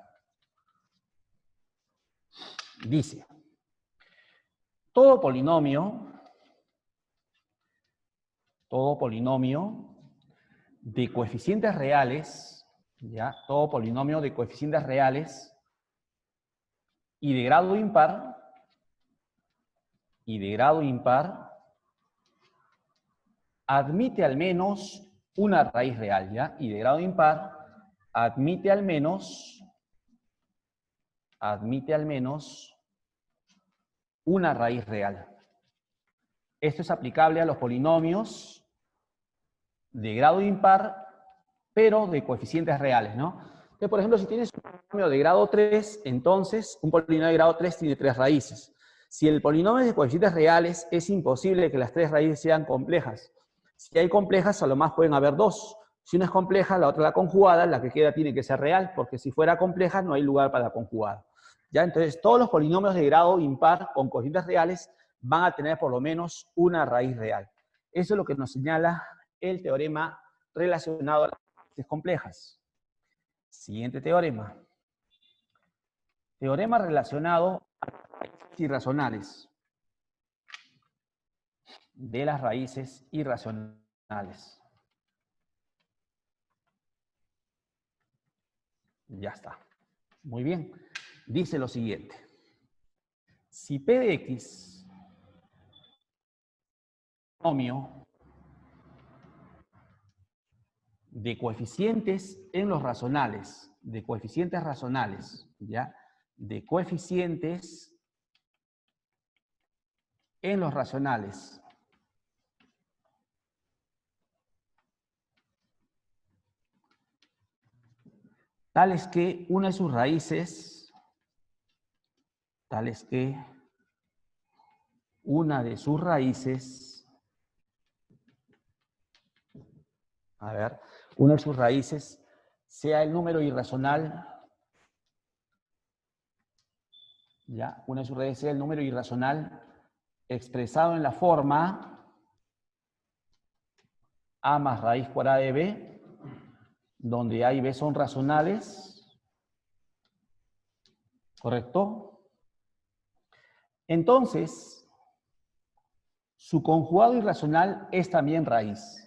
Dice, todo polinomio de coeficientes reales, ¿ya? Todo polinomio de coeficientes reales y de grado impar, admite al menos una raíz real, ¿ya? Y de grado impar, admite al menos una raíz real. Esto es aplicable a los polinomios de grado impar, pero de coeficientes reales, ¿no? Entonces, por ejemplo, si tienes un polinomio de grado 3, entonces un polinomio de grado 3 tiene 3 raíces. Si el polinomio es de coeficientes reales, es imposible que las 3 raíces sean complejas. Si hay complejas, a lo más pueden haber 2. Si una es compleja, la otra la conjugada, la que queda tiene que ser real, porque si fuera compleja no hay lugar para la conjugada. ¿Ya? Entonces, todos los polinomios de grado impar con coeficientes reales van a tener por lo menos una raíz real. Eso es lo que nos señala el teorema relacionado a las raíces complejas. Siguiente teorema. Teorema relacionado a las raíces irracionales. De las raíces irracionales. Ya está. Muy bien. Dice lo siguiente. Si P de X polinomio de coeficientes en los racionales, de coeficientes racionales, ¿ya? De coeficientes en los racionales. Tales que una de sus raíces, una de sus raíces sea el número irracional, ¿ya? Una de sus raíces sea el número irracional expresado en la forma A más raíz cuadrada de B, donde A y B son racionales, ¿correcto? Entonces, su conjugado irracional es también raíz.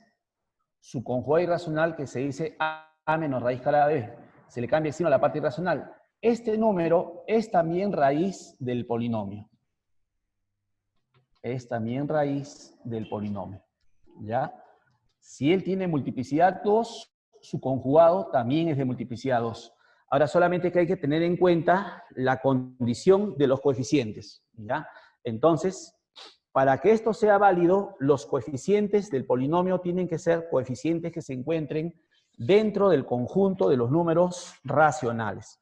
Su conjugado irracional que se dice A menos raíz cuadrada de B, se le cambia encima la parte irracional. Este número es también raíz del polinomio. Es también raíz del polinomio, ¿ya? Si él tiene multiplicidad 2, su conjugado también es de multiplicidad 2. Ahora solamente que hay que tener en cuenta la condición de los coeficientes, ¿ya? Entonces, para que esto sea válido, los coeficientes del polinomio tienen que ser coeficientes que se encuentren dentro del conjunto de los números racionales.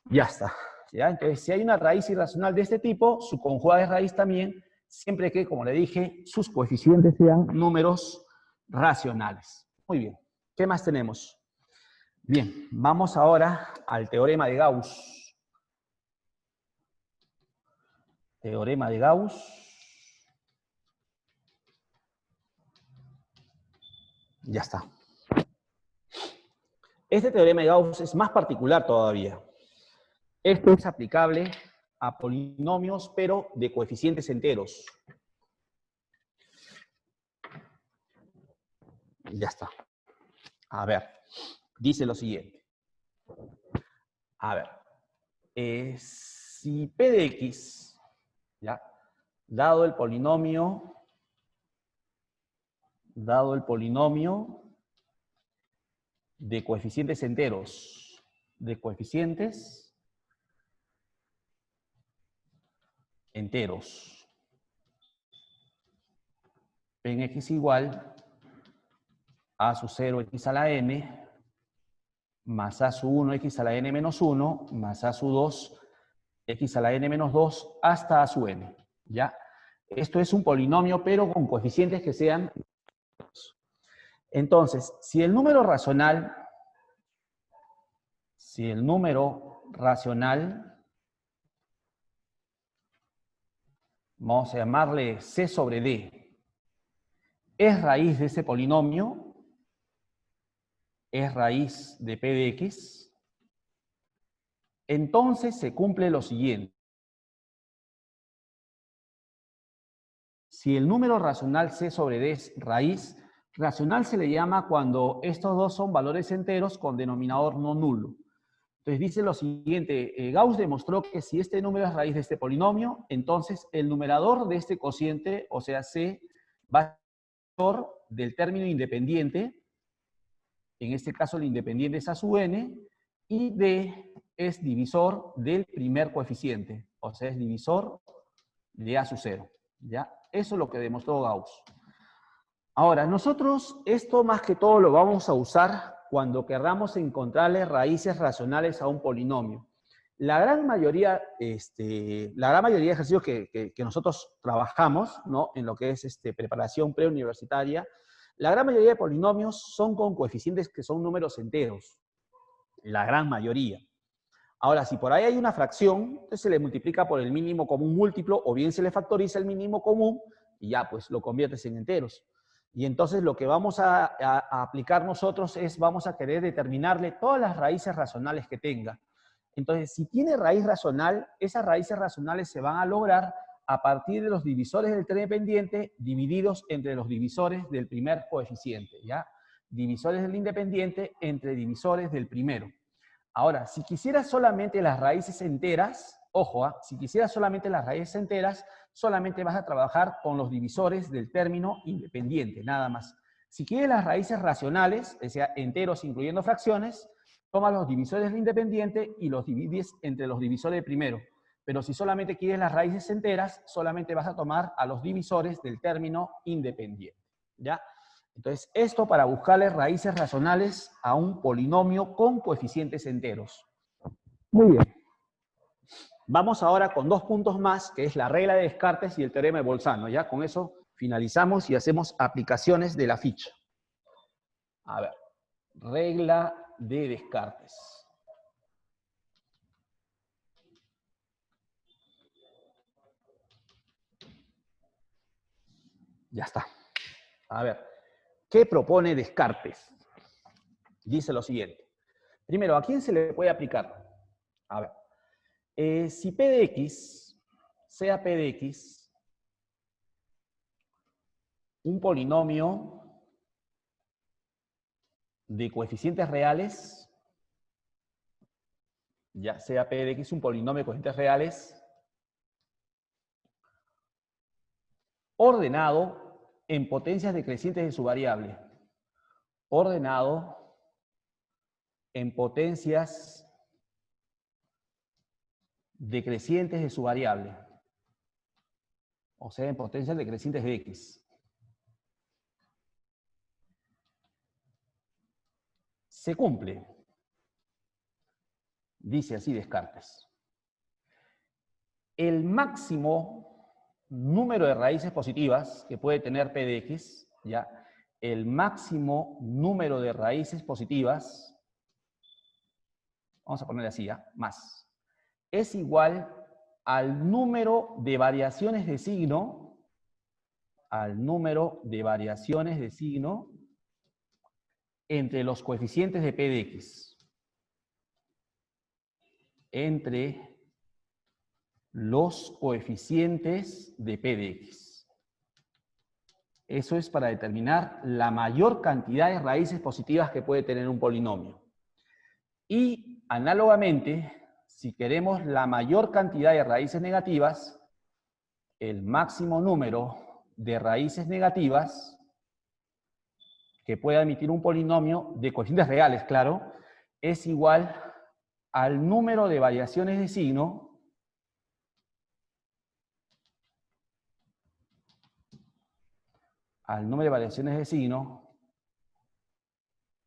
Ya está, ¿ya? Entonces, si hay una raíz irracional de este tipo, su conjugada es raíz también, siempre que, como le dije, sus coeficientes sean números racionales. Muy bien. ¿Qué más tenemos? Bien, vamos ahora al teorema de Gauss. Teorema de Gauss. Ya está. Este teorema de Gauss es más particular todavía. Esto es aplicable a polinomios, pero de coeficientes enteros. Ya está. A ver, dice lo siguiente. A ver, si P de X, ¿ya? Dado el polinomio de coeficientes enteros, P en X igual a su 0 X a la n más a su 1 X a la n menos 1 más a su 2 X a la n menos 2 hasta a su n, ¿ya? Esto es un polinomio, pero con coeficientes que sean... Entonces, si el número racional, vamos a llamarle C sobre D, es raíz de ese polinomio, es raíz de P de X, entonces se cumple lo siguiente. Si el número racional C sobre D es raíz, racional se le llama cuando estos dos son valores enteros con denominador no nulo. Entonces dice lo siguiente, Gauss demostró que si este número es raíz de este polinomio, entonces el numerador de este cociente, o sea C, va a ser del término independiente, en este caso el independiente es a su n, y D es divisor del primer coeficiente, o sea, es divisor de a su 0, ¿ya? Eso es lo que demostró Gauss. Ahora, nosotros esto más que todo lo vamos a usar cuando queramos encontrarle raíces racionales a un polinomio. La gran mayoría de ejercicios que nosotros trabajamos, ¿no? En lo que es preparación preuniversitaria, la gran mayoría de polinomios son con coeficientes que son números enteros. La gran mayoría. Ahora, si por ahí hay una fracción, entonces se le multiplica por el mínimo común múltiplo, o bien se le factoriza el mínimo común, y ya, pues, lo conviertes en enteros. Y entonces lo que vamos a aplicar nosotros es, vamos a querer determinarle todas las raíces racionales que tenga. Entonces, si tiene raíz racional, esas raíces racionales se van a lograr a partir de los divisores del tren independiente divididos entre los divisores del primer coeficiente, ¿ya? Divisores del independiente entre divisores del primero. Ahora, si quisieras solamente las raíces enteras, ojo, si quisieras solamente las raíces enteras, solamente vas a trabajar con los divisores del término independiente, nada más. Si quieres las raíces racionales, o sea, enteros incluyendo fracciones, tomas los divisores del independiente y los divides entre los divisores del primero. Pero si solamente quieres las raíces enteras, solamente vas a tomar a los divisores del término independiente, ¿ya? Entonces, esto para buscarle raíces racionales a un polinomio con coeficientes enteros. Muy bien. Vamos ahora con dos puntos más, que es la regla de Descartes y el teorema de Bolzano. Ya con eso finalizamos y hacemos aplicaciones de la ficha. A ver, regla de Descartes. Ya está. A ver, ¿qué propone Descartes? Dice lo siguiente. Primero, ¿a quién se le puede aplicar? A ver, si P de X, sea P de X, un polinomio de coeficientes reales, ya sea P de X un polinomio de coeficientes reales, ordenado en potencias decrecientes de su variable. Ordenado en potencias decrecientes de su variable. O sea, en potencias decrecientes de X. Se cumple. Dice así Descartes. El máximo número de raíces positivas que puede tener P de X, ¿ya? El máximo número de raíces positivas, vamos a ponerle así, ¿ya? Más, es igual al número de variaciones de signo, entre los coeficientes de P de X. Entre los coeficientes de P de X. Eso es para determinar la mayor cantidad de raíces positivas que puede tener un polinomio. Y, análogamente, si queremos la mayor cantidad de raíces negativas, el máximo número de raíces negativas que pueda emitir un polinomio de coeficientes reales, claro, es igual al número de variaciones de signo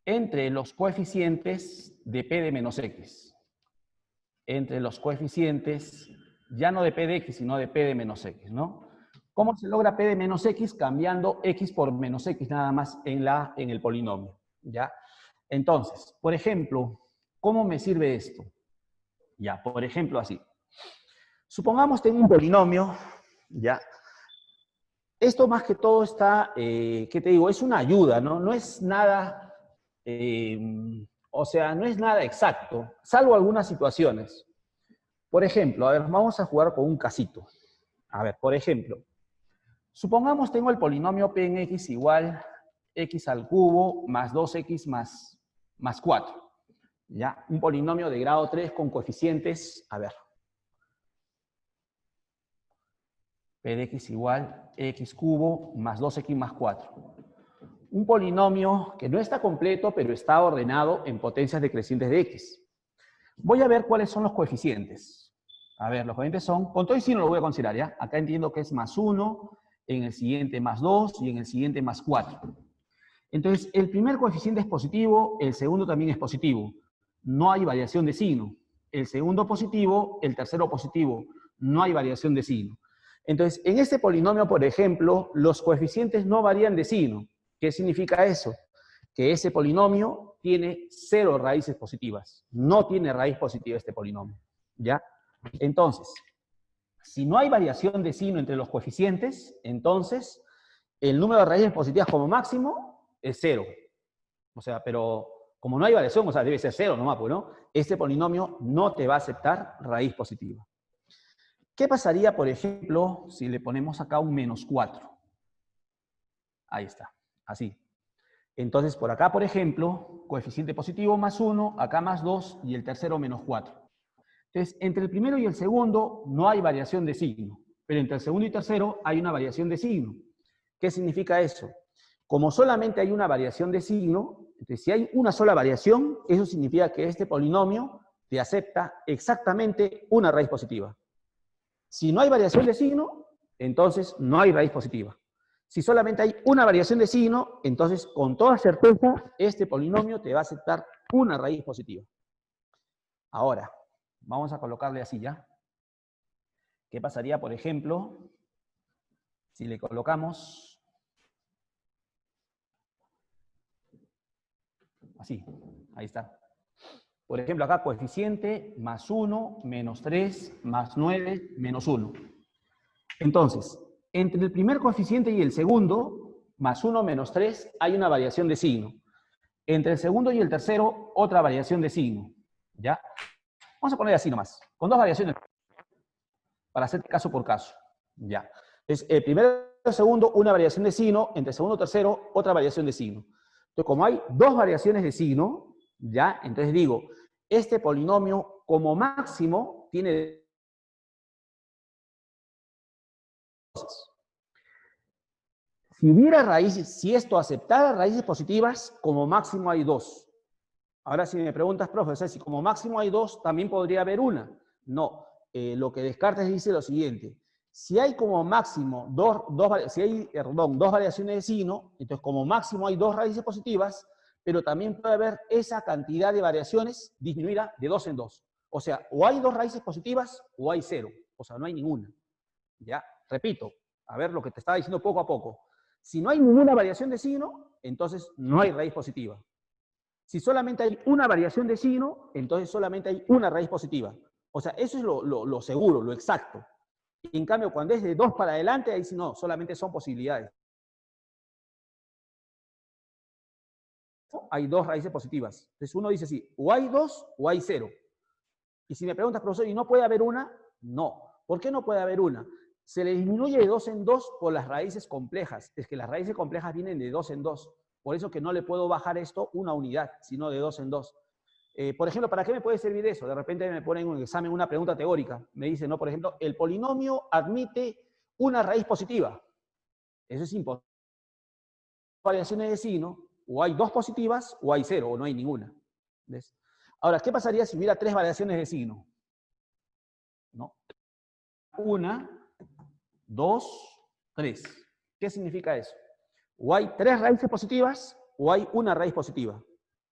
entre los coeficientes de P de menos X. Entre los coeficientes, ya no de P de X, sino de P de menos X, ¿no? ¿Cómo se logra P de menos X? Cambiando X por menos X nada más en el polinomio, ¿ya? Entonces, por ejemplo, ¿cómo me sirve esto? Ya, por ejemplo, así. Supongamos tengo un polinomio, ¿ya? Esto más que todo está, ¿qué te digo? Es una ayuda, ¿no? No es nada, o sea, no es nada exacto, salvo algunas situaciones. Por ejemplo, a ver, vamos a jugar con un casito. A ver, por ejemplo, supongamos tengo el polinomio P en X igual X al cubo más 2X más 4. ¿Ya? Un polinomio de grado 3 con coeficientes, a ver. P de X igual X cubo más 2X más 4. Un polinomio que no está completo, pero está ordenado en potencias decrecientes de X. Voy a ver cuáles son los coeficientes. A ver, los coeficientes son, con todo y signo lo voy a considerar, ¿ya? Acá entiendo que es más 1, en el siguiente más 2 y en el siguiente más 4. Entonces, el primer coeficiente es positivo, el segundo también es positivo. No hay variación de signo. El segundo positivo, el tercero positivo. No hay variación de signo. Entonces, en este polinomio, por ejemplo, los coeficientes no varían de signo. ¿Qué significa eso? Que ese polinomio tiene 0 raíces positivas. No tiene raíz positiva este polinomio, ¿ya? Entonces, si no hay variación de signo entre los coeficientes, entonces el número de raíces positivas como máximo es 0. O sea, pero como no hay variación, o sea, debe ser 0 nomás, pues, ¿no? Este polinomio no te va a aceptar raíz positiva. ¿Qué pasaría, por ejemplo, si le ponemos acá un menos 4? Ahí está, así. Entonces, por acá, por ejemplo, coeficiente positivo más 1, acá más 2 y el tercero menos 4. Entonces, entre el primero y el segundo no hay variación de signo, pero entre el segundo y tercero hay una variación de signo. ¿Qué significa eso? Como solamente hay una variación de signo, entonces si hay una sola variación, eso significa que este polinomio te acepta exactamente una raíz positiva. Si no hay variación de signo, entonces no hay raíz positiva. Si solamente hay una variación de signo, entonces con toda certeza este polinomio te va a aceptar una raíz positiva. Ahora, vamos a colocarle así ya. ¿Qué pasaría, por ejemplo, si le colocamos así? Ahí está. Por ejemplo, acá coeficiente más 1, menos 3, más 9, menos 1. Entonces, entre el primer coeficiente y el segundo, más 1, menos 3, hay una variación de signo. Entre el segundo y el tercero, otra variación de signo. ¿Ya? Vamos a poner así nomás, con dos variaciones, para hacer caso por caso. ¿Ya? Entonces, el primero y el segundo, una variación de signo. Entre el segundo y el tercero, otra variación de signo. Entonces, como hay dos variaciones de signo, ¿ya? Entonces digo, este polinomio como máximo tiene... Si hubiera raíces, si esto aceptara raíces positivas, como máximo hay 2. Ahora si me preguntas, profe, o sea, si como máximo hay 2, también podría haber una. No, lo que Descartes dice es lo siguiente. Si hay como máximo dos variaciones de signo, entonces como máximo hay 2 raíces positivas, pero también puede haber esa cantidad de variaciones disminuida de 2 en 2. O sea, o hay 2 raíces positivas o hay 0. O sea, no hay ninguna. ¿Ya? Repito, a ver lo que te estaba diciendo poco a poco. Si no hay ninguna variación de signo, entonces no hay raíz positiva. Si solamente hay una variación de signo, entonces solamente hay una raíz positiva. O sea, eso es lo seguro, lo exacto. En cambio, cuando es de 2 para adelante, ahí sí no, solamente son posibilidades. Hay dos raíces positivas. Entonces uno dice sí, o hay 2 o hay 0. Y si me preguntas, profesor, ¿y no puede haber una? No. ¿Por qué no puede haber una? Se le disminuye de 2 en 2 por las raíces complejas. Es que las raíces complejas vienen de 2 en 2. Por eso que no le puedo bajar esto una unidad, sino de 2 en 2. Por ejemplo, ¿para qué me puede servir eso? De repente me ponen en un examen una pregunta teórica. Me dicen, ¿no? Por ejemplo, el polinomio admite una raíz positiva. Eso es imposible. Variaciones de signo, o hay 2 positivas, o hay 0, o no hay ninguna. ¿Ves? Ahora, ¿qué pasaría si hubiera 3 variaciones de signo? ¿No? 1, 2, 3. ¿Qué significa eso? O hay 3 raíces positivas, o hay una raíz positiva.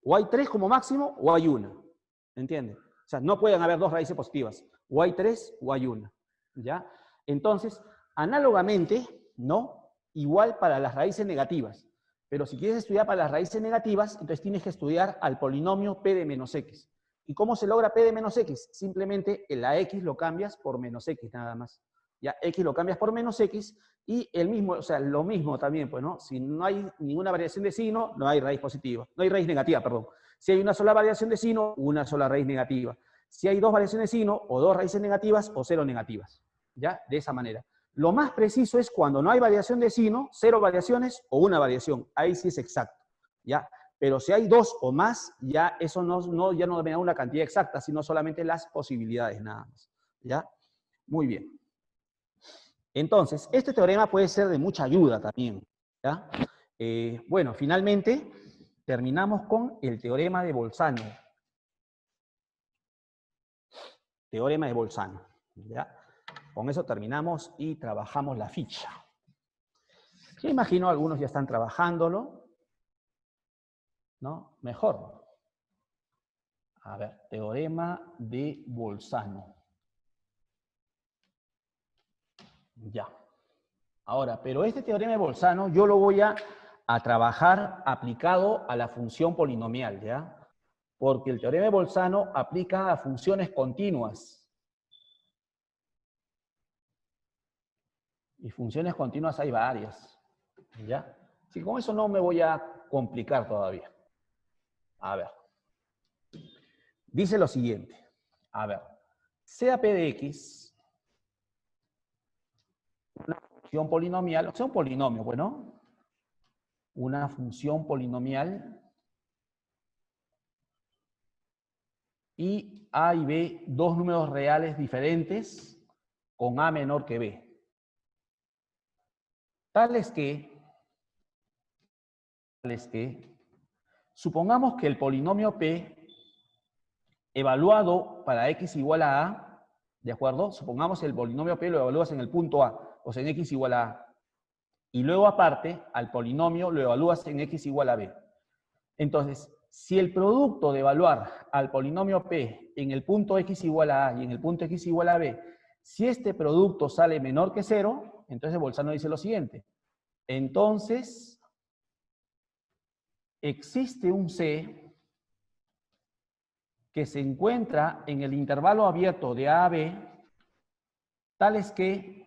O hay 3 como máximo, o hay una. ¿Entiendes? O sea, no pueden haber 2 raíces positivas. O hay 3, o hay una. ¿Ya? Entonces, análogamente, ¿no? Igual para las raíces negativas. Pero si quieres estudiar para las raíces negativas, entonces tienes que estudiar al polinomio p de menos x. ¿Y cómo se logra p de menos x? Simplemente la x lo cambias por menos x nada más. Ya x lo cambias por menos x y el mismo, o sea, lo mismo también, pues, ¿no? Si no hay ninguna variación de signo, no hay raíz positiva. No hay raíz negativa, perdón. Si hay una sola variación de signo, una sola raíz negativa. Si hay 2 variaciones de signo, o 2 raíces negativas o 0 negativas. ¿Ya? De esa manera. Lo más preciso es cuando no hay variación de signo, 0 variaciones o una variación. Ahí sí es exacto. ¿Ya? Pero si hay 2 o más, ya eso ya no me da una cantidad exacta, sino solamente las posibilidades nada más. ¿Ya? Muy bien. Entonces, este teorema puede ser de mucha ayuda también. ¿Ya? Bueno, finalmente terminamos con el teorema de Bolzano. Teorema de Bolzano. ¿Ya? Con eso terminamos y trabajamos la ficha. Yo imagino algunos ya están trabajándolo, ¿no? Mejor. A ver, teorema de Bolzano. Ya. Ahora, pero este teorema de Bolzano yo lo voy a trabajar aplicado a la función polinomial, ¿ya? Porque el teorema de Bolzano aplica a funciones continuas. Y funciones continuas hay varias, ¿ya? Así que con eso no me voy a complicar todavía. A ver. Dice lo siguiente. A ver. Sea P de X una función polinomial, o sea, un polinomio, bueno, una función polinomial y A y B, dos números reales diferentes con A menor que B. Tales que, supongamos que el polinomio P evaluado para X igual a A, ¿de acuerdo? Supongamos el polinomio P lo evalúas en el punto A, o sea, en X igual a A. Y luego aparte, al polinomio lo evalúas en X igual a B. Entonces, si el producto de evaluar al polinomio P en el punto X igual a A y en el punto X igual a B, si este producto sale menor que 0, entonces Bolzano dice lo siguiente. Entonces, existe un C que se encuentra en el intervalo abierto de A a B, tales que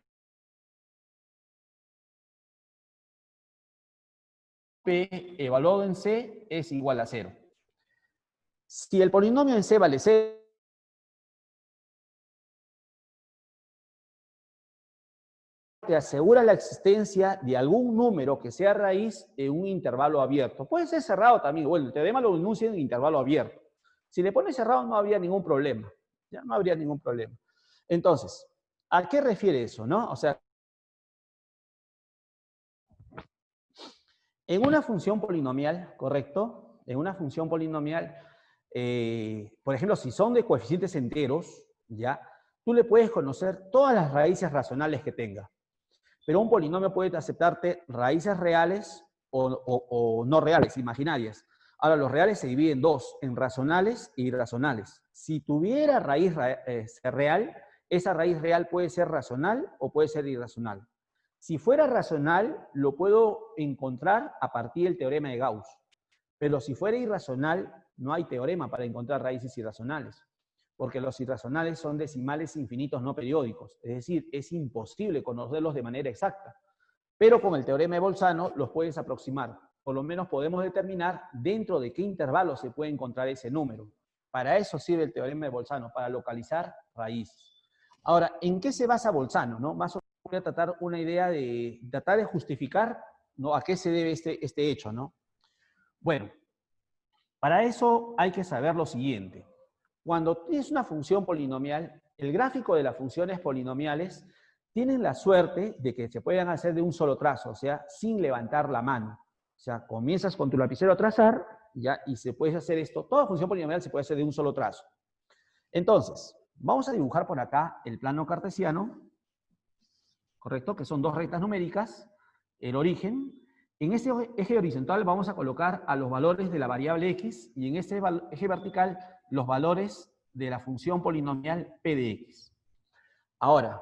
P evaluado en C es igual a 0. Si el polinomio en C vale 0, te asegura la existencia de algún número que sea raíz en un intervalo abierto. Puede ser cerrado también. Bueno, el teorema lo enuncia en intervalo abierto. Si le pones cerrado no habría ningún problema. Ya no habría ningún problema. Entonces, ¿a qué refiere eso, no? O sea, en una función polinomial, ¿correcto? En una función polinomial, por ejemplo, si son de coeficientes enteros, ¿ya? Tú le puedes conocer todas las raíces racionales que tenga. Pero un polinomio puede aceptarte raíces reales o no reales, imaginarias. Ahora, los reales se dividen en dos, en racionales e irracionales. Si tuviera raíz real, esa raíz real puede ser racional o puede ser irracional. Si fuera racional, lo puedo encontrar a partir del teorema de Gauss. Pero si fuera irracional, no hay teorema para encontrar raíces irracionales. porque los irracionales son decimales infinitos no periódicos, es decir, es imposible conocerlos de manera exacta. Pero con el teorema de Bolzano los puedes aproximar. Por lo menos podemos determinar dentro de qué intervalo se puede encontrar ese número. Para eso sirve el teorema de Bolzano, para localizar raíces. Ahora, ¿en qué se basa Bolzano? ¿No? Más o menos voy a tratar una idea de tratar de justificar, ¿no?, a qué se debe este hecho, ¿no? Bueno, para eso hay que saber lo siguiente. Cuando tienes una función polinomial, el gráfico de las funciones polinomiales tienen la suerte de que se puedan hacer de un solo trazo, o sea, sin levantar la mano. O sea, comienzas con tu lapicero a trazar, ¿ya? Y se puede hacer esto. Toda función polinomial se puede hacer de un solo trazo. Entonces, vamos a dibujar por acá el plano cartesiano, ¿correcto? Que son dos rectas numéricas, el origen. En este eje horizontal vamos a colocar a los valores de la variable x y en este eje vertical los valores de la función polinomial p de x. Ahora,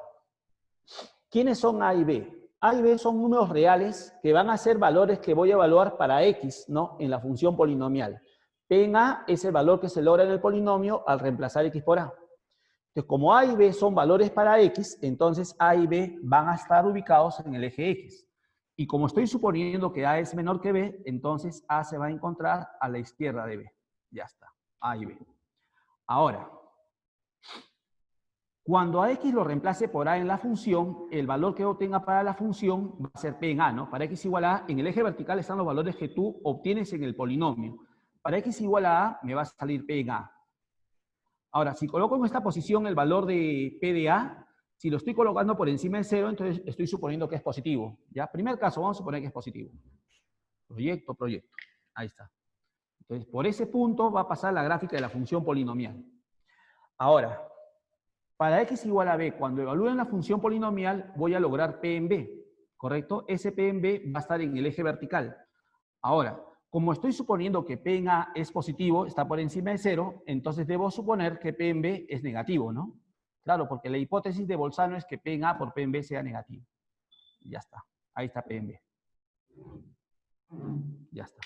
¿quiénes son a y b? A y b son números reales que van a ser valores que voy a evaluar para x, ¿no?, en la función polinomial. P en a es el valor que se logra en el polinomio al reemplazar x por a. Entonces, como a y b son valores para x, entonces a y b van a estar ubicados en el eje x. Y como estoy suponiendo que a es menor que b, entonces a se va a encontrar a la izquierda de b. Ya está, a y b. Ahora, cuando a x lo reemplace por a en la función, el valor que obtenga para la función va a ser p en a, ¿no? Para x igual a a, en el eje vertical están los valores que tú obtienes en el polinomio. Para x igual a a, me va a salir p en a. Ahora, si coloco en esta posición el valor de p de a, si lo estoy colocando por encima de 0, entonces estoy suponiendo que es positivo. ¿Ya? Primer caso, vamos a suponer que es positivo. Proyecto, proyecto. Ahí está. Entonces, por ese punto va a pasar la gráfica de la función polinomial. Ahora, para x igual a b, cuando evalúen la función polinomial, voy a lograr p en b, ¿correcto? Ese p en b va a estar en el eje vertical. Ahora, como estoy suponiendo que p en a es positivo, está por encima de 0, entonces debo suponer que p en b es negativo, ¿no? Claro, porque la hipótesis de Bolzano es que p en a por p en b sea negativo. Ya está. Ahí está p en b. Ya está.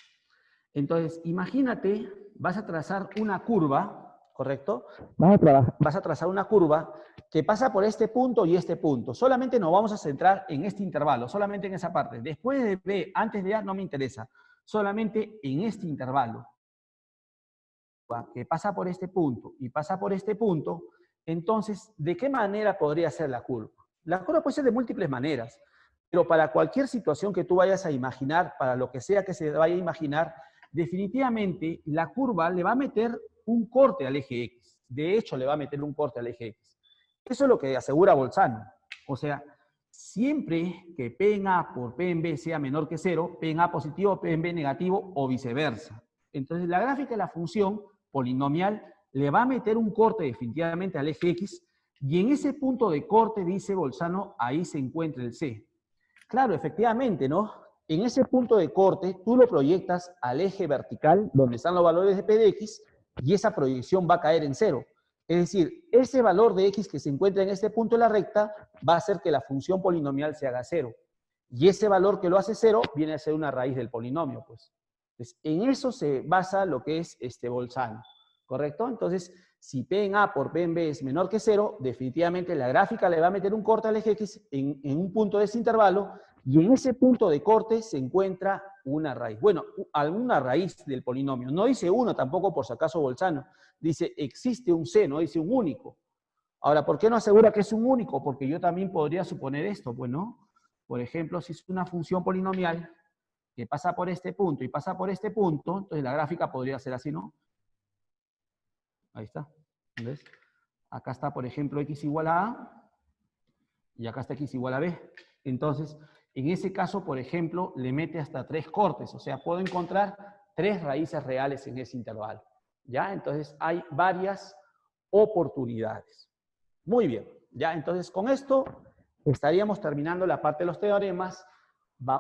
Entonces, imagínate, vas a trazar una curva, ¿correcto? Vas a trazar una curva que pasa por este punto y este punto. Solamente nos vamos a centrar en este intervalo, solamente en esa parte. Después de b, antes de a, no me interesa. Solamente en este intervalo. Que pasa por este punto y pasa por este punto, entonces, ¿de qué manera podría ser la curva? La curva puede ser de múltiples maneras, pero para cualquier situación que tú vayas a imaginar, para lo que sea que se vaya a imaginar, definitivamente la curva le va a meter un corte al eje X. De hecho, le va a meter un corte al eje X. Eso es lo que asegura Bolzano. O sea, siempre que P en A por P en B sea menor que 0, P en A positivo, P en B negativo o viceversa. Entonces, la gráfica de la función polinomial le va a meter un corte definitivamente al eje X y en ese punto de corte, dice Bolzano, ahí se encuentra el C. Claro, efectivamente, ¿no? En ese punto de corte, tú lo proyectas al eje vertical, donde están los valores de P de X, y esa proyección va a caer en 0. Es decir, ese valor de X que se encuentra en este punto de la recta va a hacer que la función polinomial se haga 0. Y ese valor que lo hace 0 viene a ser una raíz del polinomio, pues. Entonces, en eso se basa lo que es Bolzano, ¿correcto? Entonces, si P en A por P en B es menor que 0, definitivamente la gráfica le va a meter un corte al eje X en un punto de ese intervalo, y en ese punto de corte se encuentra una raíz. Bueno, alguna raíz del polinomio. No dice uno tampoco por si acaso Bolzano. Dice existe un C, no dice un único. Ahora, ¿por qué no asegura que es un único? Porque yo también podría suponer esto, pues, ¿no? Por ejemplo, si es una función polinomial que pasa por este punto y pasa por este punto, entonces la gráfica podría ser así, ¿no? Ahí está. ¿Ves? Acá está, por ejemplo, x igual a a y acá está x igual a b. Entonces, en ese caso, por ejemplo, le mete hasta 3 cortes. O sea, puedo encontrar 3 raíces reales en ese intervalo. ¿Ya? Entonces, hay varias oportunidades. Muy bien. ¿Ya? Entonces, con esto estaríamos terminando la parte de los teoremas.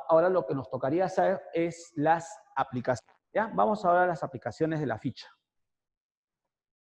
Ahora lo que nos tocaría hacer es las aplicaciones. ¿Ya? Vamos ahora a las aplicaciones de la ficha.